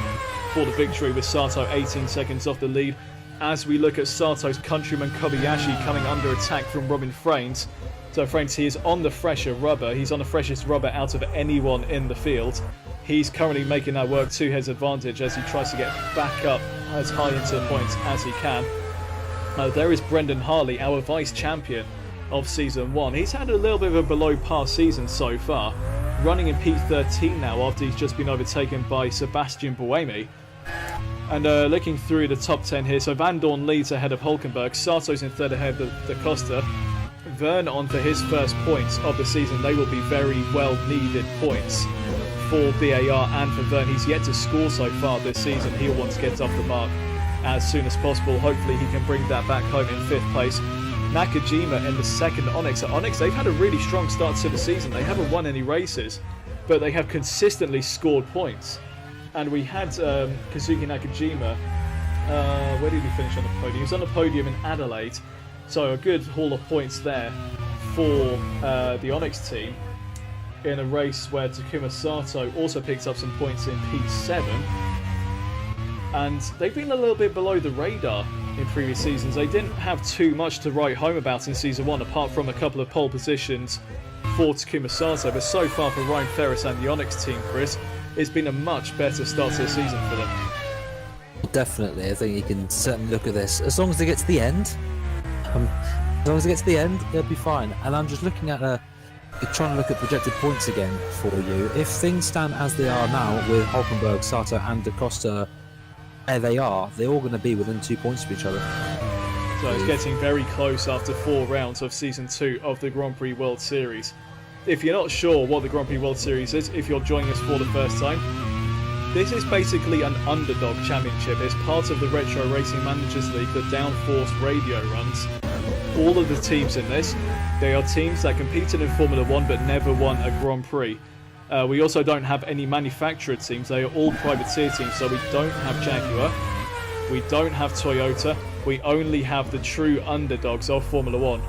for the victory, with Sato 18 seconds off the lead. As we look at Sato's countryman Kobayashi coming under attack from Robin Fraines. So Fraines, he is on the fresher rubber. He's on the freshest rubber out of anyone in the field. He's currently making that work to his advantage as he tries to get back up as high into the points as he can. There is Brendan Harley, our vice champion of Season 1. He's had a little bit of a below par season so far, running in P13 now after he's just been overtaken by Sebastian Buemi. And looking through the top 10 here, so Van Dorn leads ahead of Hulkenberg, Sato's in third ahead of Da Costa. Verne on for his first points of the season. They will be very well needed points for BAR and for Verne. He's yet to score so far this season. He'll want to get off the mark as soon as possible. Hopefully he can bring that back home in fifth place. Nakajima in the second Onyx. At Onyx, they've had a really strong start to the season. They haven't won any races, but they have consistently scored points. And we had Kazuki Nakajima, where did he finish on the podium? He was on the podium in Adelaide, so a good haul of points there for the Onyx team in a race where Takuma Sato also picked up some points in P7. And they've been a little bit below the radar in previous seasons. They didn't have too much to write home about in Season 1, apart from a couple of pole positions for Takuma Sato. But so far for Ryan Ferris and the Onyx team, Chris, it's been a much better start to the season for them. Definitely, I think you can certainly look at this. As long as they get to the end, they'll be fine. And I'm just looking at trying to look at projected points again for you. If things stand as they are now with Hulkenberg, Sato and Da Costa, they're all going to be within 2 points of each other. So it's getting very close after 4 rounds of Season 2 of the Grand Prix World Series. If you're not sure what the Grand Prix World Series is, if you're joining us for the first time, this is basically an underdog championship. It's part of the Retro Racing Managers League that Downforce Radio runs. All of the teams in this, they are teams that competed in Formula 1 but never won a Grand Prix. We also don't have any manufacturer teams. They are all privateer teams, so we don't have Jaguar, we don't have Toyota, we only have the true underdogs of Formula 1.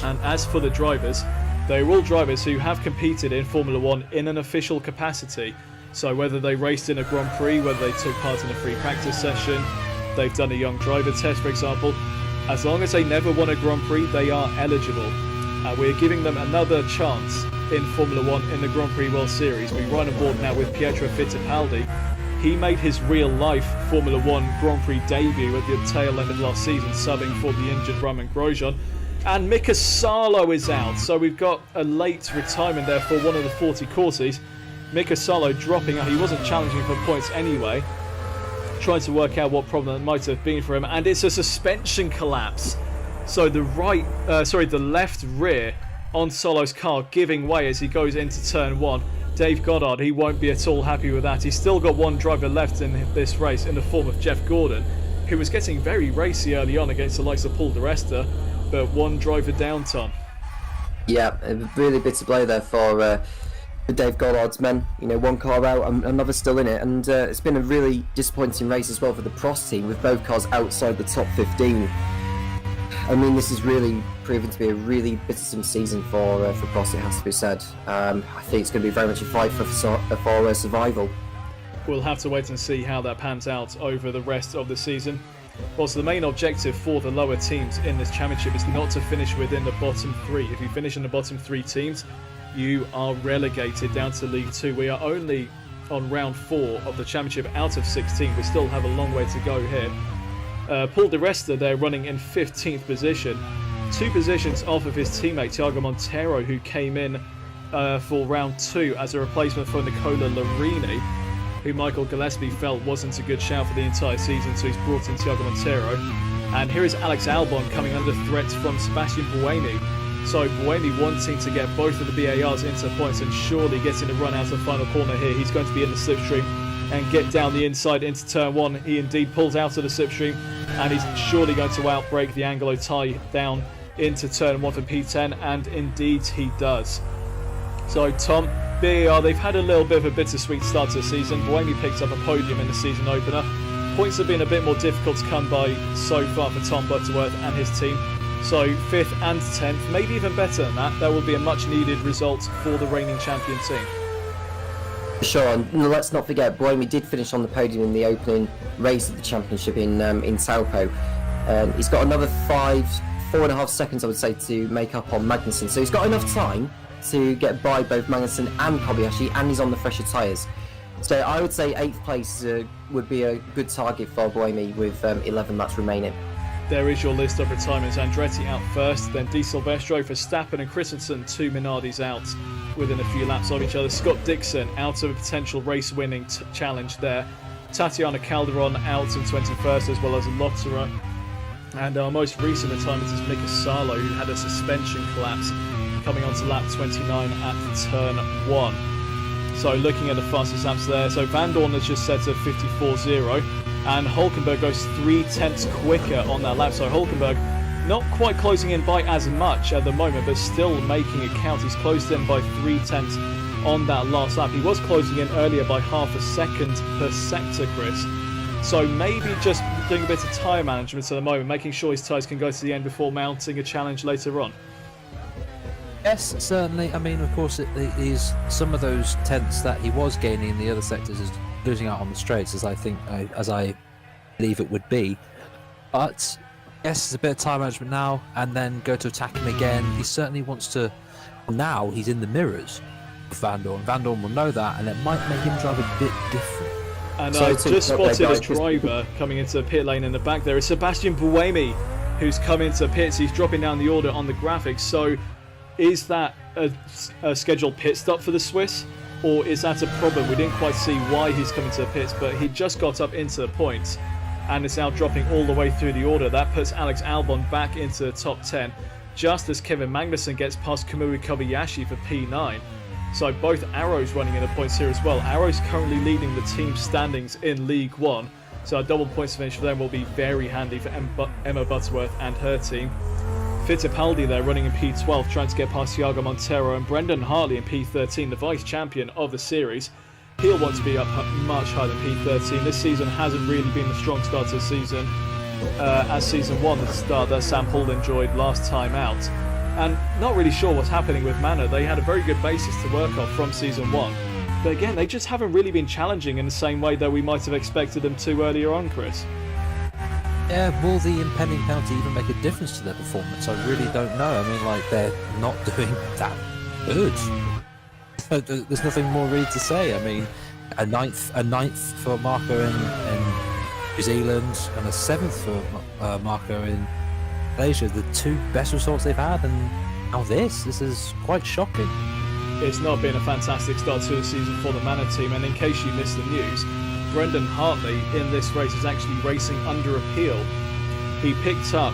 And as for the drivers, they're all drivers who have competed in Formula 1 in an official capacity. So whether they raced in a Grand Prix, whether they took part in a free practice session, they've done a young driver test, for example, as long as they never won a Grand Prix, they are eligible. We're giving them another chance in Formula 1 in the Grand Prix World Series. We run aboard now with Pietro Fittipaldi. He made his real-life Formula 1 Grand Prix debut at the tail end of last season, subbing for the injured Roman Grosjean. And Mika Salo is out, so we've got a late retirement there for one of the 40 courses. Mika Salo dropping out. He wasn't challenging for points anyway. Trying to work out what problem it might have been for him, and it's a suspension collapse. So the left rear on Solo's car giving way as he goes into turn 1. Dave Goddard, he won't be at all happy with that. He's still got one driver left in this race in the form of Jeff Gordon, who was getting very racy early on against the likes of Paul di Resta, but one driver down, Tom. Yeah, a really bitter blow there for Dave Goddard's men. You know, one car out, another still in it, and it's been a really disappointing race as well for the Prost team, with both cars outside the top 15. I mean, this is really proven to be a really bittersome season for Prost, it has to be said. I think it's going to be very much a fight for survival. We'll have to wait and see how that pans out over the rest of the season. Also, the main objective for the lower teams in this championship is not to finish within the bottom 3. If you finish in the bottom 3 teams, you are relegated down to League 2. We are only on round 4 of the championship out of 16. We still have a long way to go here. Paul di Resta there running in 15th position, 2 positions off of his teammate Thiago Monteiro, who came in for round 2 as a replacement for Nicola Larini, who Michael Gillespie felt wasn't a good shout for the entire season, so he's brought in Thiago Monteiro. And here is Alex Albon coming under threat from Sebastian Buemi. So Buemi wanting to get both of the BARs into points and surely getting a run out of the final corner here. He's going to be in the slipstream and get down the inside into turn 1. He indeed pulls out of the slipstream and he's surely going to outbrake the Anglo-Thai down into turn 1 for P10, and indeed he does. So Tom, BAR, they've had a little bit of a bittersweet start to the season. Buemi picked up a podium in the season opener. Points have been a bit more difficult to come by so far for Tom Butterworth and his team. So 5th and 10th, maybe even better than that. That will be a much needed result for the reigning champion team. Sure, and let's not forget, Buemi did finish on the podium in the opening race of the championship in Taupo. He's got another 4.5 seconds, I would say, to make up on Magnussen. So he's got enough time to get by both Magnussen and Kobayashi, and he's on the fresher tyres. So I would say 8th place would be a good target for Buemi with 11 laps remaining. There is your list of retirements. Andretti out first, then Di Silvestro, Verstappen and Christensen, 2 Minardis out within a few laps of each other. Scott Dixon out of a potential race-winning challenge there. Tatiana Calderon out in 21st, as well as Lotterer. And our most recent retirement is Mika Salo, who had a suspension collapse coming onto lap 29 at turn 1. So looking at the fastest laps there, so Van Dorn has just set a 54.0 and Hulkenberg goes 0.3 quicker on that lap. So Hulkenberg not quite closing in by as much at the moment, but still making it count. He's closed in by 0.3 on that last lap. He was closing in earlier by half a second per sector, Chris. So maybe just doing a bit of tyre management at the moment, making sure his tyres can go to the end before mounting a challenge later on. Yes, certainly. I mean, of course, it is some of those tenths that he was gaining in the other sectors is losing out on the straights, as I believe it would be. But yes, it's a bit of time management now, and then go to attack him again. He certainly wants to. Now he's in the mirrors of Van Dorn. Van Dorn will know that, and it might make him drive a bit different. And I just spotted a driver coming into the pit lane in the back. There is Sebastian Buemi, who's come into pits. He's dropping down the order on the graphics. So is that a scheduled pit stop for the Swiss, or is that a problem? We didn't quite see why he's coming to the pits, but he just got up into the points and is now dropping all the way through the order. That puts Alex Albon back into the top 10, just as Kevin Magnussen gets past Kamui Kobayashi for P9. So both Arrows running in the points here as well. Arrows currently leading the team standings in League 1, so a double points finish for them will be very handy for Emma Butterworth and her team. Fittipaldi there running in P12, trying to get past Iago Montero, and Brendan Hartley in P13, the vice champion of the series. He'll want to be up much higher than P13. This season hasn't really been the strong start to the season, as season 1, the start that Sam Hall enjoyed last time out. And not really sure what's happening with Manor. They had a very good basis to work off from season 1. But again, they just haven't really been challenging in the same way that we might have expected them to earlier on, Chris. Yeah, will the impending penalty even make a difference to their performance? I really don't know. I mean, like, they're not doing that good. There's nothing more really to say. I mean, a ninth for Marco in New Zealand and a 7th for Marco in Malaysia. The 2 best results they've had, and now this is quite shocking. It's not been a fantastic start to the season for the Manor team, and in case you missed the news, Brendan Hartley in this race is actually racing under appeal. He picked up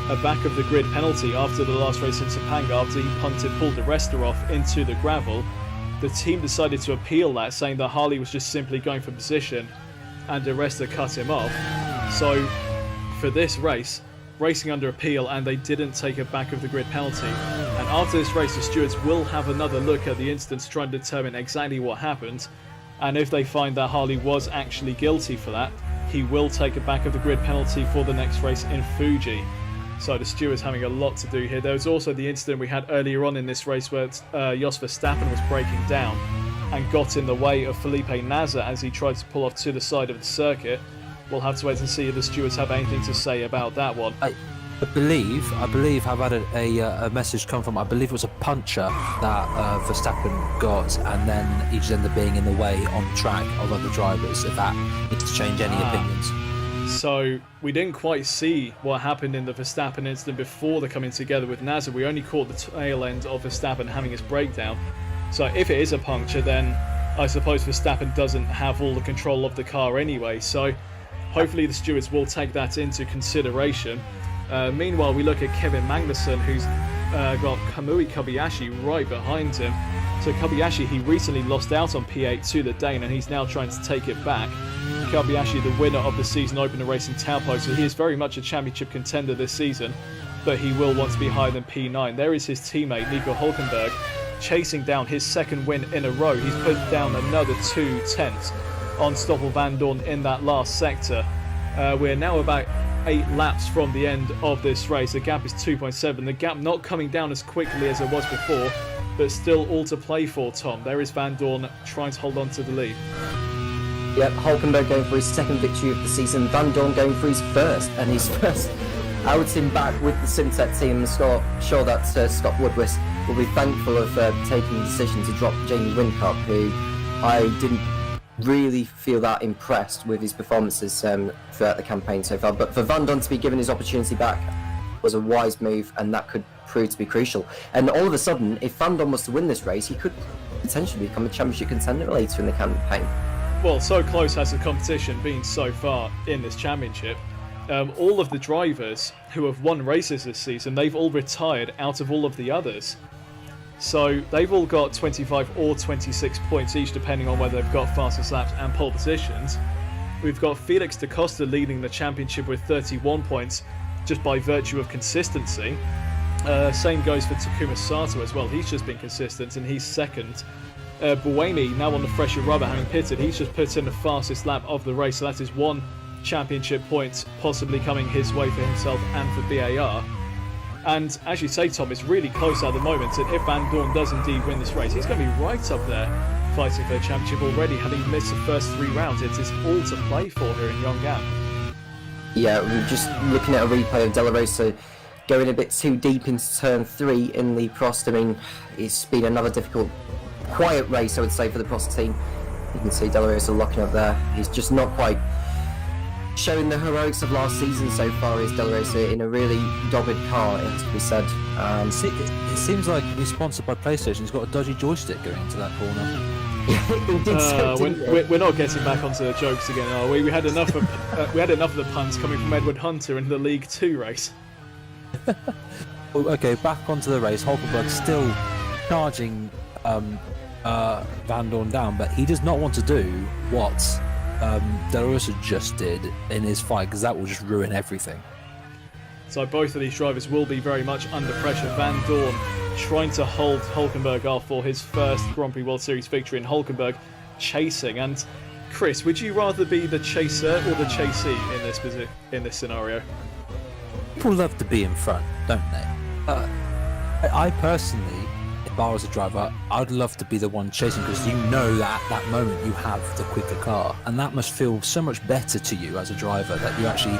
a back of the grid penalty after the last race in Topanga after he pulled the Resta off into the gravel. The team decided to appeal that, saying that Hartley was just simply going for position and the Resta cut him off. So for this race, racing under appeal, and they didn't take a back of the grid penalty. And after this race, the stewards will have another look at the incident to try and determine exactly what happened. And if they find that Hartley was actually guilty for that, he will take a back of the grid penalty for the next race in Fuji. So the stewards having a lot to do here. There was also the incident we had earlier on in this race where Jos Verstappen was breaking down and got in the way of Felipe Nasr as he tried to pull off to the side of the circuit. We'll have to wait and see if the stewards have anything to say about that one. I believe I've had a message come from, I believe it was a puncher that Verstappen got, and then he just ended up being in the way on track of other drivers, if that needs to change any opinions. So we didn't quite see what happened in the Verstappen incident before the coming together with Nasr. We only caught the tail end of Verstappen having his breakdown. So if it is a puncture, then I suppose Verstappen doesn't have all the control of the car anyway. So hopefully the stewards will take that into consideration. Meanwhile, we look at Kevin Magnussen, who's got Kamui Kobayashi right behind him. So Kobayashi, he recently lost out on P8 to the Dane, and he's now trying to take it back. Kobayashi, the winner of the season opener race in Taupo, so he is very much a championship contender this season, but he will want to be higher than P9. There is his teammate, Nico Hulkenberg, chasing down his second win in a row. He's put down another 2 tenths on Stoffel Vandoorne in that last sector. We're now about 8 laps from the end of this race. The gap is 2.7. The gap not coming down as quickly as it was before, but still all to play for, Tom. There is Vandoorne trying to hold on to the lead. Yep, Hulkenberg going for his second victory of the season. Vandoorne going for his first, and his first outing back with the Simtek team. Sure that Scott Woodward will be thankful of taking the decision to drop Jamie Whincup, who I didn't really feel that impressed with his performances throughout the campaign so far. But for Vandoorne to be given his opportunity back was a wise move, and that could prove to be crucial. And all of a sudden, if Vandoorne was to win this race, he could potentially become a championship contender later in the campaign. Well, so close has the competition been so far in this championship. All of the drivers who have won races this season, they've all retired out of all of the others. So they've all got 25 or 26 points each, depending on whether they've got fastest laps and pole positions. We've got Felix da Costa leading the championship with 31 points, just by virtue of consistency. Same goes for Takuma Sato as well. He's just been consistent, and he's second. Buemi, now on the fresher rubber, having pitted, he's just put in the fastest lap of the race, so that is 1 championship point possibly coming his way for himself and for BAR. And as you say, Tom, it's really close at the moment, and if Vandoorne does indeed win this race, he's going to be right up there fighting for the championship already, having missed the first 3 rounds. It is all to play for here in Yeongam. Yeah, we're just looking at a replay of De La Rosa going a bit too deep into turn 3 in the Prost. I mean, it's been another difficult, quiet race, I would say, for the Prost team. You can see De La Rosa locking up there. He's just not quite showing the heroics of last season so far. Is De La Rosa in a really dogged car, it has to be said. It seems like he's sponsored by PlayStation. He's got a dodgy joystick going into that corner. We're not getting back onto the jokes again, are we? We had enough of the puns coming from Edward Hunter in the League 2 race. Okay, back onto the race. Hulkenberg still charging Vandoorne down, but he does not want to do what De La Rosa just did in his fight, because that will just ruin everything. So both of these drivers will be very much under pressure. Vandoorne trying to hold Hulkenberg off for his first Grand Prix World Series victory, and Hulkenberg chasing. And Chris, would you rather be the chaser or the chasee in this scenario? People love to be in front, don't they? I personally, if I was a driver, I'd love to be the one chasing, because you know that at that moment you have the quicker car, and that must feel so much better to you as a driver, that you actually,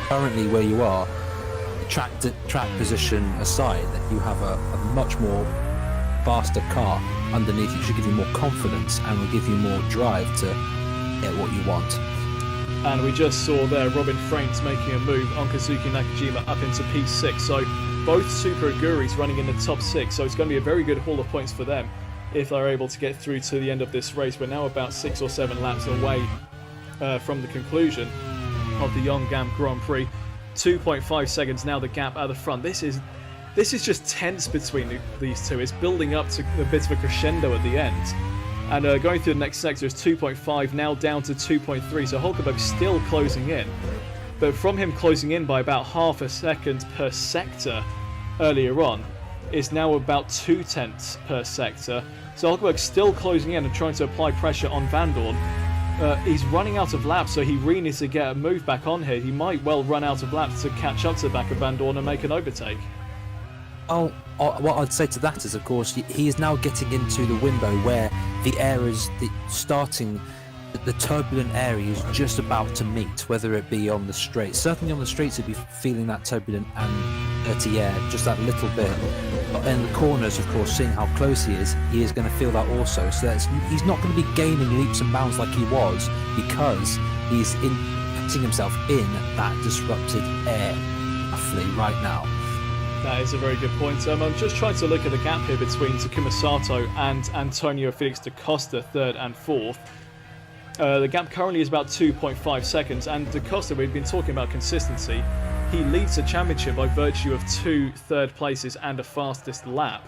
currently where you are, track position aside, that you have a much more faster car underneath you. It should give you more confidence and will give you more drive to get what you want. And we just saw there Robin Frames making a move on Kazuki Nakajima up into P6. So both Super Aguris running in the top 6. So it's going to be a very good haul of points for them if they're able to get through to the end of this race. We're now about 6 or 7 laps away from the conclusion of the Yeongam Grand Prix. 2.5 seconds now the gap at the front. This is just tense between these two. It's building up to a bit of a crescendo at the end. And going through the next sector is 2.5, now down to 2.3. So Hulkenberg still closing in. But from him closing in by about half a second per sector earlier on, is now about 2 tenths per sector. So Hulkenberg still closing in and trying to apply pressure on Vandoorne. He's running out of laps, so he really needs to get a move back on here. He might well run out of laps to catch up to the back of Vandoorne and make an overtake. Oh, what I'd say to that is, of course, he is now getting into the window where the air is starting, the turbulent area is just about to meet, whether it be on the straight. Certainly on the straights, he'd be feeling that turbulent and dirty air just that little bit. But in the corners, of course, seeing how close he is going to feel that also. So he's not going to be gaining leaps and bounds like he was, because he's putting himself in that disrupted air roughly right now. That is a very good point. I'm just trying to look at the gap here between Takuma Sato and Antonio Felix da Costa, 3rd and 4th. The gap currently is about 2.5 seconds, and Da Costa, we've been talking about consistency. He leads the championship by virtue of 2 third places and a fastest lap.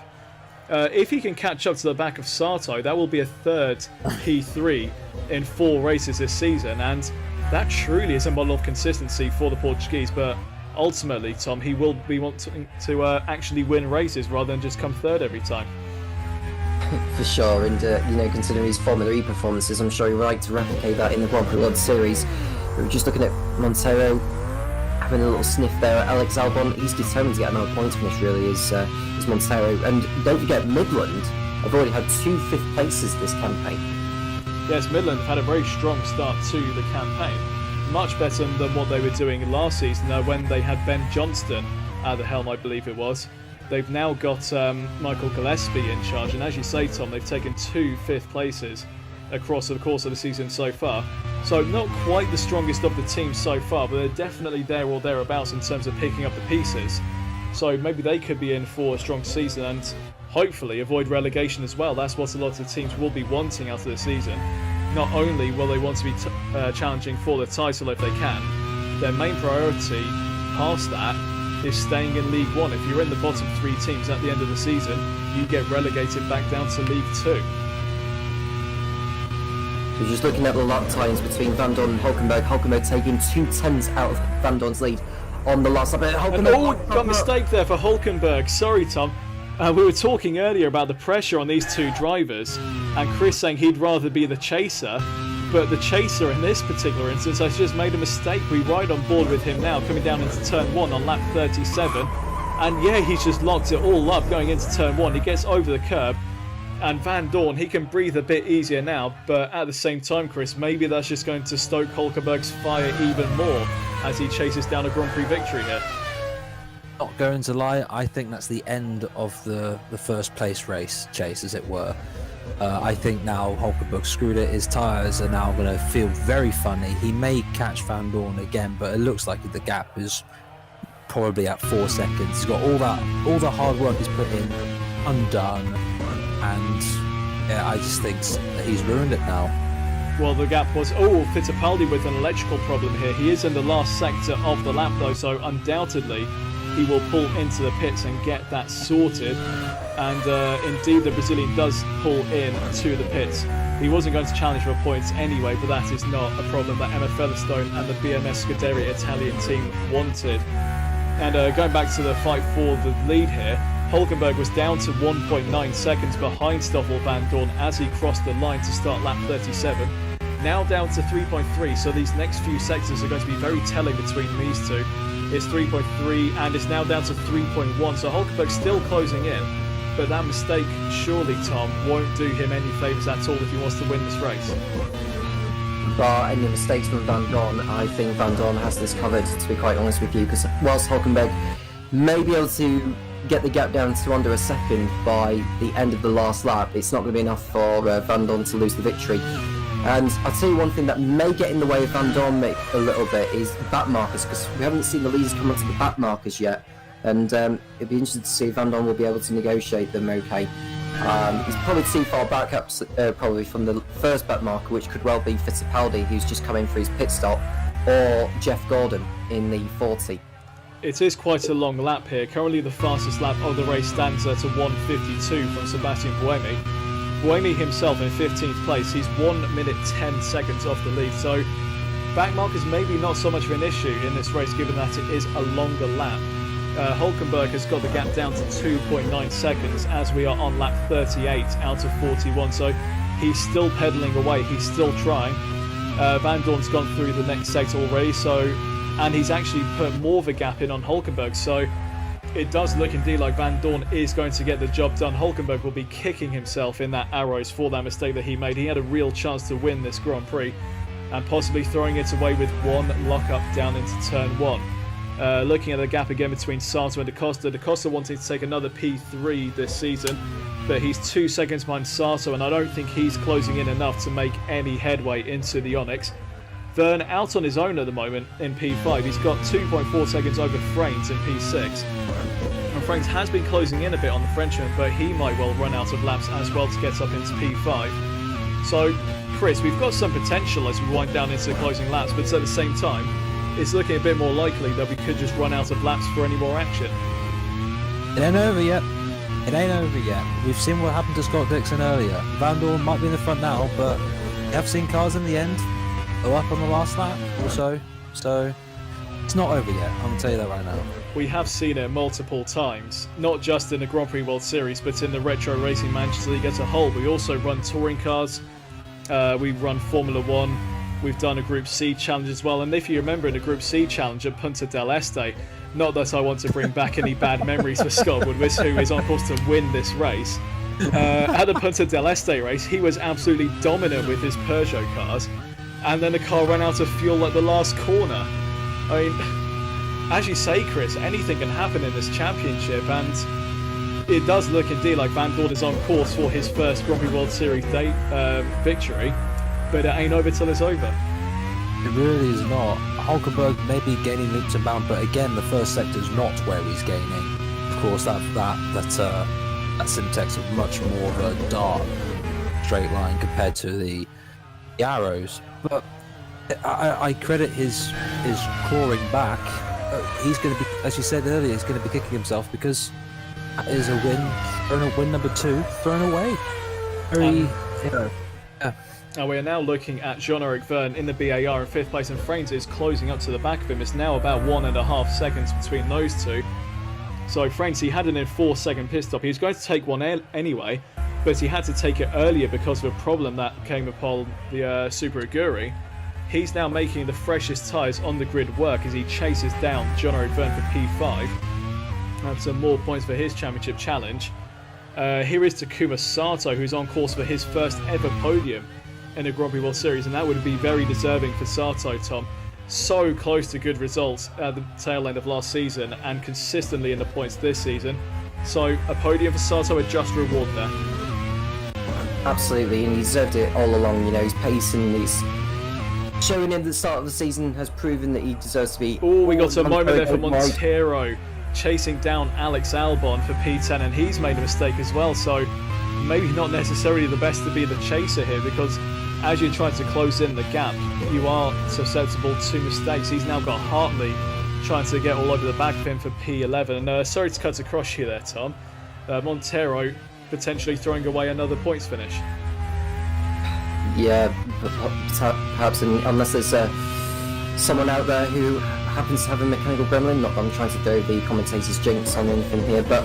If he can catch up to the back of Sato, that will be a third P3 in 4 races this season, and that truly is a model of consistency for the Portuguese. But ultimately, Tom, he will be wanting to actually win races rather than just come third every time. For sure, and considering his Formula E performances, I'm sure he would like to replicate that in the Grand Prix World Series. We were just looking at Montero having a little sniff there at Alex Albon. He's determined to get another points finish, really, is Montero. And don't forget, Midland have already had 2 fifth places this campaign. Yes, Midland have had a very strong start to the campaign. Much better than what they were doing last season when they had Ben Johnston at the helm, I believe it was. They've now got Michael Gillespie in charge, and as you say, Tom, they've taken 2 fifth places across the course of the season so far. So not quite the strongest of the teams so far, but they're definitely there or thereabouts in terms of picking up the pieces. So maybe they could be in for a strong season and hopefully avoid relegation as well. That's what a lot of the teams will be wanting out of the season. Not only will they want to be challenging for the title if they can, their main priority past that is staying in League 1. If you're in the bottom 3 teams at the end of the season, you get relegated back down to League 2. So just looking at the lap times between Van Dorn and Hulkenberg. Hulkenberg taking 2/10 out of Van Dorn's lead on the last lap. Got a mistake there for Hulkenberg. Sorry, Tom. We were talking earlier about the pressure on these 2 drivers, and Chris saying he'd rather be the chaser, but the chaser in this particular instance has just made a mistake. We ride on board with him now, coming down into turn 1 on lap 37, and yeah, he's just locked it all up going into turn 1. He gets over the curb, and Van Dorn, he can breathe a bit easier now, but at the same time, Chris, maybe that's just going to stoke Hulkenberg's fire even more as he chases down a Grand Prix victory here. Not going to lie, I think that's the end of the first place race chase, as it were. I think now Hulkenberg screwed it. His tyres are now going to feel very funny. He may catch Van Dorn again, but it looks like the gap is probably at 4 seconds. He's got all the hard work he's put in undone, and yeah, I just think that he's ruined it now. Well, the gap was... Oh, Fittipaldi with an electrical problem here. He is in the last sector of the lap, though, so undoubtedly he will pull into the pits and get that sorted. And indeed, the Brazilian does pull in to the pits. He wasn't going to challenge for points anyway, but that is not a problem that Emma Featherstone and the BMS Scuderia Italian team wanted. And going back to the fight for the lead here, Hulkenberg was down to 1.9 seconds behind Stoffel Van Dorn as he crossed the line to start lap 37. Now down to 3.3, so these next few sectors are going to be very telling between these two. It's 3.3 and it's now down to 3.1, so Hulkenberg's still closing in, but that mistake, surely, Tom, won't do him any favours at all if he wants to win this race. Bar any mistakes from Van Dorn, I think Van Dorn has this covered, to be quite honest with you, because whilst Hulkenberg may be able to get the gap down to under a second by the end of the last lap, it's not going to be enough for Van Dorn to lose the victory. And I'll tell you one thing that may get in the way of Van Dorn a little bit is the back markers, because we haven't seen the leaders come up to the back markers yet, and it'd be interesting to see if Van Dorn will be able to negotiate them okay. He's probably too far back up, probably from the first back marker, which could well be Fittipaldi, who's just come in for his pit stop, or Jeff Gordon in the 40. It is quite a long lap here. Currently the fastest lap of the race stands at a 1:52 from Sebastian Buemi. Buemi himself in 15th place, he's 1 minute 10 seconds off the lead, so back markers maybe not so much of an issue in this race given that it is a longer lap. Hulkenberg has got the gap down to 2.9 seconds as we are on lap 38 out of 41, so he's still pedalling away, he's still trying. Van Dorn's gone through the next sector already, and he's actually put more of a gap in on Hulkenberg, so it does look indeed like Van Dorn is going to get the job done. Hulkenberg will be kicking himself in that arrows for that mistake that he made. He had a real chance to win this Grand Prix and possibly throwing it away with one lock-up down into turn 1. Looking at the gap again between Sato and Da Costa wanting to take another P3 this season, but he's 2 seconds behind Sato, and I don't think he's closing in enough to make any headway into the Onyx. Verne out on his own at the moment in P5. He's got 2.4 seconds over Frains in P6. And Frains has been closing in a bit on the Frenchman, but he might well run out of laps as well to get up into P5. So Chris, we've got some potential as we wind down into the closing laps, but at the same time, it's looking a bit more likely that we could just run out of laps for any more action. It ain't over yet. It ain't over yet. We've seen what happened to Scott Dixon earlier. Van Dorn might be in the front now, but we have seen cars in the end go up on the last lap also. So it's not over yet, I'm going to tell you that right now. We have seen it multiple times, not just in the Grand Prix World Series, but in the Retro Racing Manchester League as a whole. We also run touring cars, we run Formula 1, we've done a Group C challenge as well, and if you remember in the Group C challenge at Punta del Este, not that I want to bring back any bad memories for Scott Woodward, who is on course to win this race. At the Punta del Este race, he was absolutely dominant with his Peugeot cars, and then the car ran out of fuel at the last corner. I mean, as you say, Chris, anything can happen in this championship, and it does look indeed like Van Dorn is on course for his first Grand Prix World Series victory, but it ain't over till it's over. It really is not. Hulkenberg may be gaining leaps and bounds, but again, the first sector is not where he's gaining. Of course, that Simtek's much more of a dark straight line compared to the arrows. But I credit his clawing back. He's going to be, as you said earlier, he's going to be kicking himself because that is a win number 2 thrown away. And we are now looking at Jean-Eric Verne in the BAR in 5th place, and Fraines is closing up to the back of him. It's now about 1.5 seconds between those two. So Fraines, he had an 4-second pit stop. He was going to take one anyway, but he had to take it earlier because of a problem that came upon the Super Aguri. He's now making the freshest tyres on the grid work as he chases down Jean-Eric Verne for P5. And some more points for his championship challenge. Here is Takuma Sato, who's on course for his first ever podium in a Grand Prix World Series, and that would be very deserving for Sato, Tom. So close to good results at the tail end of last season and consistently in the points this season. So a podium for Sato, a just reward there. Absolutely, and he deserved it all along. You know, his pace and his showing in the start of the season has proven that he deserves to be... Oh, we got a moment there for Montero chasing down Alex Albon for P10, and he's made a mistake as well, so maybe not necessarily the best to be the chaser here, because as you're trying to close in the gap, you are susceptible to mistakes. He's now got Hartley trying to get all over the back of him for P11. And sorry to cut across you there, Tom. Montero potentially throwing away another points finish. Yeah, perhaps, unless there's someone out there who happens to have a mechanical gremlin. Not that I'm trying to throw the commentator's jinx on anything here, but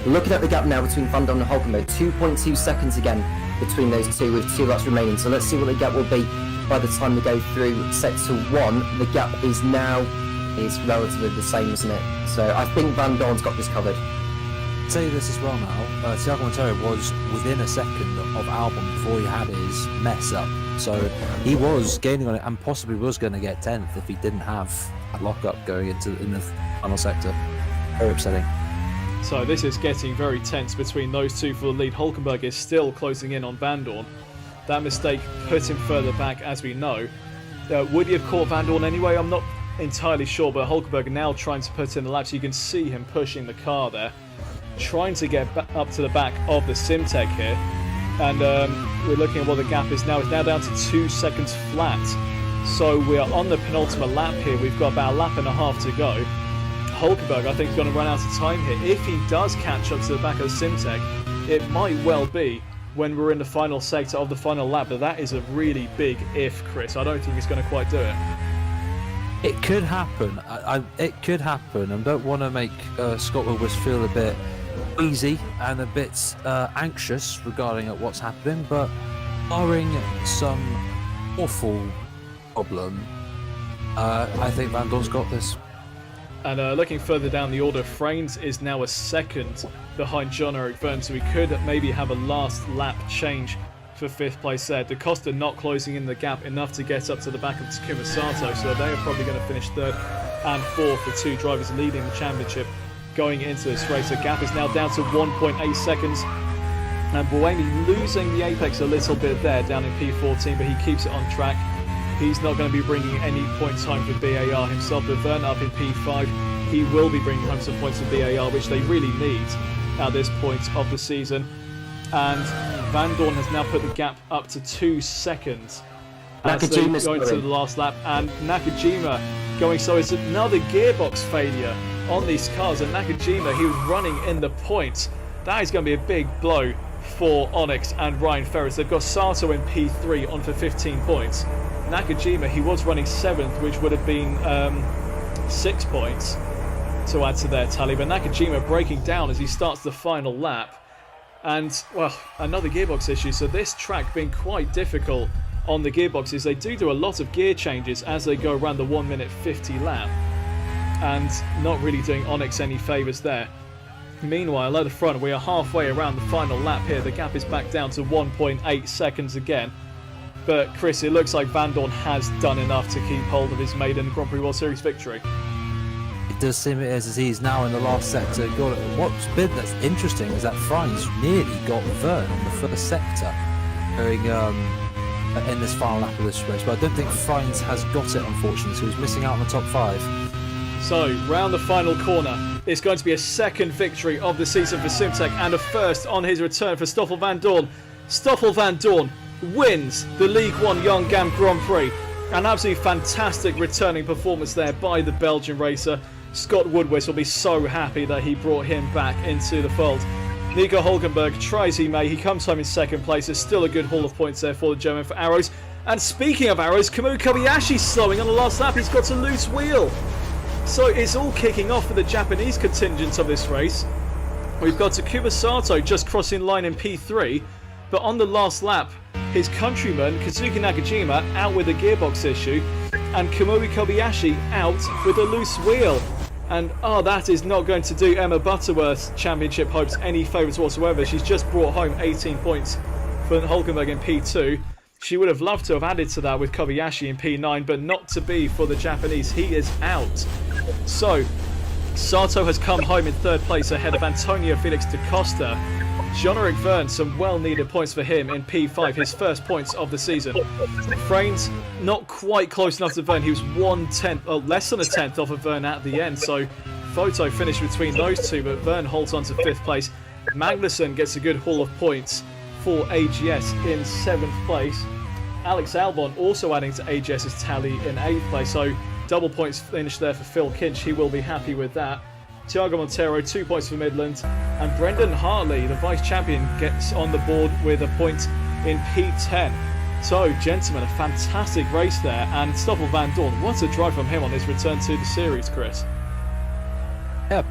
looking at the gap now between Van Dorn and Hulkenberg, 2.2 seconds again between those two with 2 laps remaining. So let's see what the gap will be by the time we go through sector 1. The gap is relatively the same, isn't it? So I think Van Dorn's got this covered. I'll tell you this as well now, Thiago Montero was within a second of Albon before he had his mess up. So he was gaining on it and possibly was going to get 10th if he didn't have a lock-up going in the final sector. Very upsetting. So this is getting very tense between those two for the lead. Hulkenberg is still closing in on Van Dorn. That mistake put him further back, as we know. Would he have caught Van Dorn anyway? I'm not entirely sure, but Hulkenberg now trying to put in the laps. You can see him pushing the car there, trying to get up to the back of the Simtek here. And we're looking at what the gap is now. It's now down to 2 seconds flat. So we are on the penultimate lap here. We've got about a lap and a half to go. Hulkenberg, I think, is going to run out of time here. If he does catch up to the back of the Simtek, it might well be when we're in the final sector of the final lap, but that is a really big if, Chris. I don't think he's going to quite do it. It could happen. It could happen. I don't want to make Scott Wilbers feel a bit easy and a bit anxious regarding what's happening, but barring some awful problem, I think Van Dorn's got this. And looking further down the order, Fraines is now a second behind Jean-Eric Verne, so we could maybe have a last lap change for 5th place there. Da Costa not closing in the gap enough to get up to the back of Takuma Sato, so they are probably going to finish 3rd and 4th for 2 drivers leading the championship going into this race. The gap is now down to 1.8 seconds, and Buemi losing the apex a little bit there down in P14, but he keeps it on track. He's not going to be bringing any points home for BAR himself, but Verne up in P5, he will be bringing home some points for BAR, which they really need at this point of the season. and Van Dorn has now put the gap up to 2 seconds as they go into the last lap, and Nakajima going, so it's another gearbox failure on these cars, and Nakajima, he was running in the points. That is going to be a big blow for Onyx and Ryan Ferris. They've got Sato in P3 on for 15 points. Nakajima, he was running 7th, which would have been 6 points to add to their tally, but Nakajima breaking down as he starts the final lap. And, well, another gearbox issue, so this track being quite difficult on the gearboxes. They do a lot of gear changes as they go around the 1 minute 50 lap, and not really doing Onyx any favours there. Meanwhile, at the front, we are halfway around the final lap here. The gap is back down to 1.8 seconds again. But Chris, it looks like Van Dorn has done enough to keep hold of his maiden Grand Prix World Series victory. It does seem it is, as he's now in the last sector. What's been that's interesting is that Frines nearly got Verne on the first sector going in this final lap of this race, but I don't think Frines has got it, unfortunately, so he's missing out on the top 5. So, round the final corner, it's going to be a second victory of the season for Simtek and a first on his return for Stoffel Van Dorn. Stoffel Van Dorn wins the League 1 Yeongam Grand Prix. An absolutely fantastic returning performance there by the Belgian racer. Scott Woodward will be so happy that he brought him back into the fold. Nico Hulkenberg, try as he may, he comes home in second place. There's still a good haul of points there for the German for Arrows. And speaking of Arrows, Kamui Kobayashi slowing on the last lap. He's got a loose wheel. So it's all kicking off for the Japanese contingent of this race. We've got Takuma Sato just crossing line in P3, but on the last lap, his countryman Kazuki Nakajima out with a gearbox issue, and Kamui Kobayashi out with a loose wheel. And that is not going to do Emma Butterworth's championship hopes any favours whatsoever. She's just brought home 18 points for Hulkenberg in P2. She would have loved to have added to that with Kobayashi in P9, but not to be for the Japanese. He is out. So, Sato has come home in third place ahead of Antonio Felix da Costa. Jean-Eric Verne, some well-needed points for him in P5, his first points of the season. Fraines, not quite close enough to Verne. He was less than a tenth off of Verne at the end, so photo finish between those two, but Verne holds on to 5th place. Magnussen gets a good haul of points for AGS in 7th place. Alex Albon also adding to AGS's tally in 8th place, so double points finish there for Phil Kinch. He will be happy with that. Thiago Montero, 2 points for Midland, and Brendan Hartley, the vice champion, gets on the board with a point in P10. So, gentlemen, a fantastic race there, and Stoffel Van Dorn, what a drive from him on his return to the series, Chris. Yeah,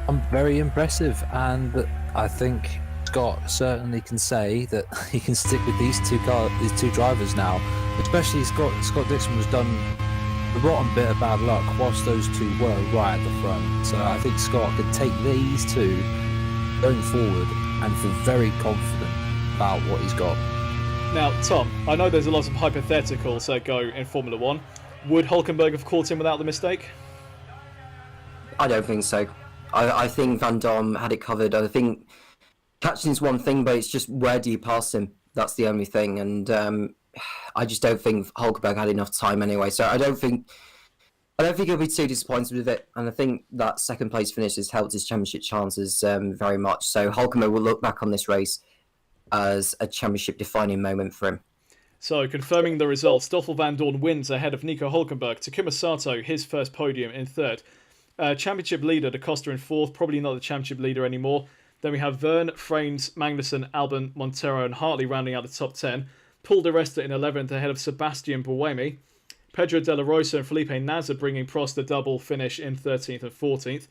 I'm very impressive, and I think Scott certainly can say that he can stick with these two drivers now. Especially Scott Dixon was done the rotten bit of bad luck whilst those two were right at the front. So I think Scott could take these two going forward and feel very confident about what he's got. Now, Tom, I know there's a lot of hypotheticals that go in Formula 1. Would Hulkenberg have caught him without the mistake? I don't think so. I think Van Dorn had it covered. I think catching's one thing, but it's just where do you pass him? That's the only thing. And I just don't think Hulkenberg had enough time anyway. So I don't think he'll be too disappointed with it. And I think that second place finish has helped his championship chances very much. So Hulkenberg will look back on this race as a championship defining moment for him. So, confirming the results, Stoffel Van Dorn wins ahead of Nico Hulkenberg. Takuma Sato, his first podium in third. Championship leader, Da Costa in fourth, probably not the championship leader anymore. Then we have Verne, Fraines, Magnussen, Albon, Montero and Hartley rounding out the top 10. Paul Di Resta in 11th ahead of Sebastian Buemi. Pedro Della Rosa and Felipe Nasr bringing Prost a double finish in 13th and 14th.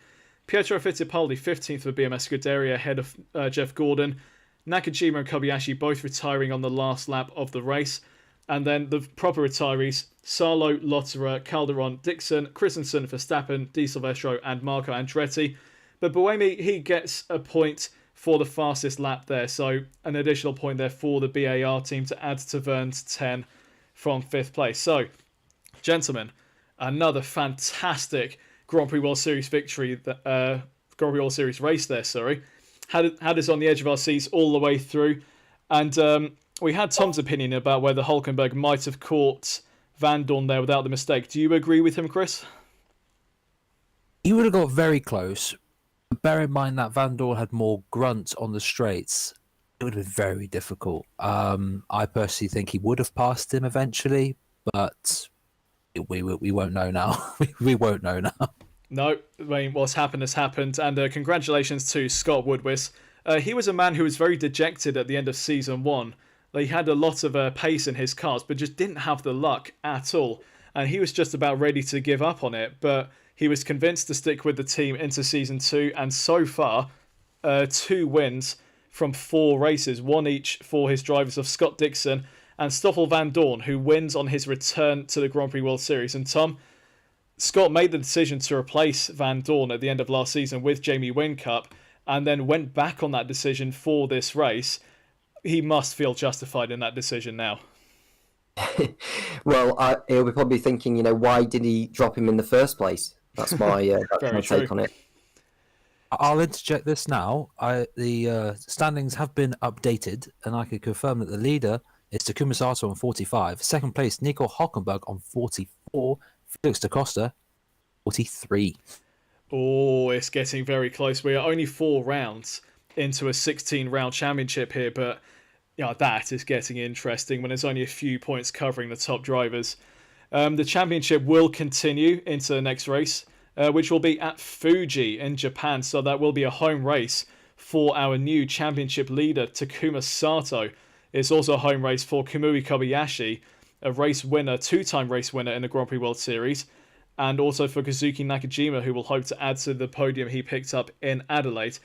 Pietro Fittipaldi 15th for BMS Scuderia ahead of Jeff Gordon. Nakajima and Kobayashi both retiring on the last lap of the race. And then the proper retirees, Sarlo, Lotterer, Calderon, Dixon, Christensen, Verstappen, Di Silvestro and Marco Andretti. But Buemi, he gets a point for the fastest lap there. So an additional point there for the BAR team to add to Verne's 10 from 5th place. So, gentlemen, another fantastic Grand Prix World Series victory, Grand Prix World Series race there, sorry. Had us on the edge of our seats all the way through. And we had Tom's opinion about whether Hulkenberg might have caught Van Dorn there without the mistake. Do you agree with him, Chris? He would have got very close. Bear in mind that Van Dorn had more grunt on the straights It would have been very difficult. I personally think he would have passed him eventually, but we won't know now. we won't know now. No, I mean, what's happened has happened, and congratulations to Scott Woodwis. He was a man who was very dejected at the end of Season 1. He had a lot of pace in his cars, but just didn't have the luck at all, and he was just about ready to give up on it, but he was convinced to stick with the team into Season 2, and so far, 2 wins from 4 races, 1 each for his drivers of Scott Dixon and Stoffel Van Dorn, who wins on his return to the Grand Prix World Series. And Tom, Scott made the decision to replace Van Dorn at the end of last season with Jamie Whincup and then went back on that decision for this race. He must feel justified in that decision now. Well, he'll be probably thinking, why did he drop him in the first place? That's my take on it. I'll interject this now. The standings have been updated, and I can confirm that the leader is Takuma Sato on 45. Second place, Nico Hülkenberg on 44. Felix da Costa, 43. Oh, it's getting very close. We are only 4 rounds into a 16-round championship here, but that is getting interesting when there's only a few points covering the top drivers. The championship will continue into the next race, which will be at Fuji in Japan. So that will be a home race for our new championship leader, Takuma Sato. It's also a home race for Kamui Kobayashi, a race winner, 2-time race winner in the Grand Prix World Series, and also for Kazuki Nakajima, who will hope to add to the podium he picked up in Adelaide.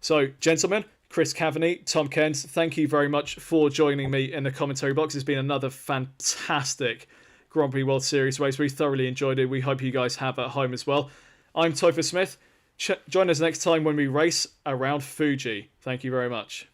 So, gentlemen, Chris Kavanagh, Tom Cairns, thank you very much for joining me in the commentary box. It's been another fantastic Grand Prix World Series race. We thoroughly enjoyed it. We hope you guys have at home as well. I'm Topher Smith. Join us next time when we race around Fuji. Thank you very much.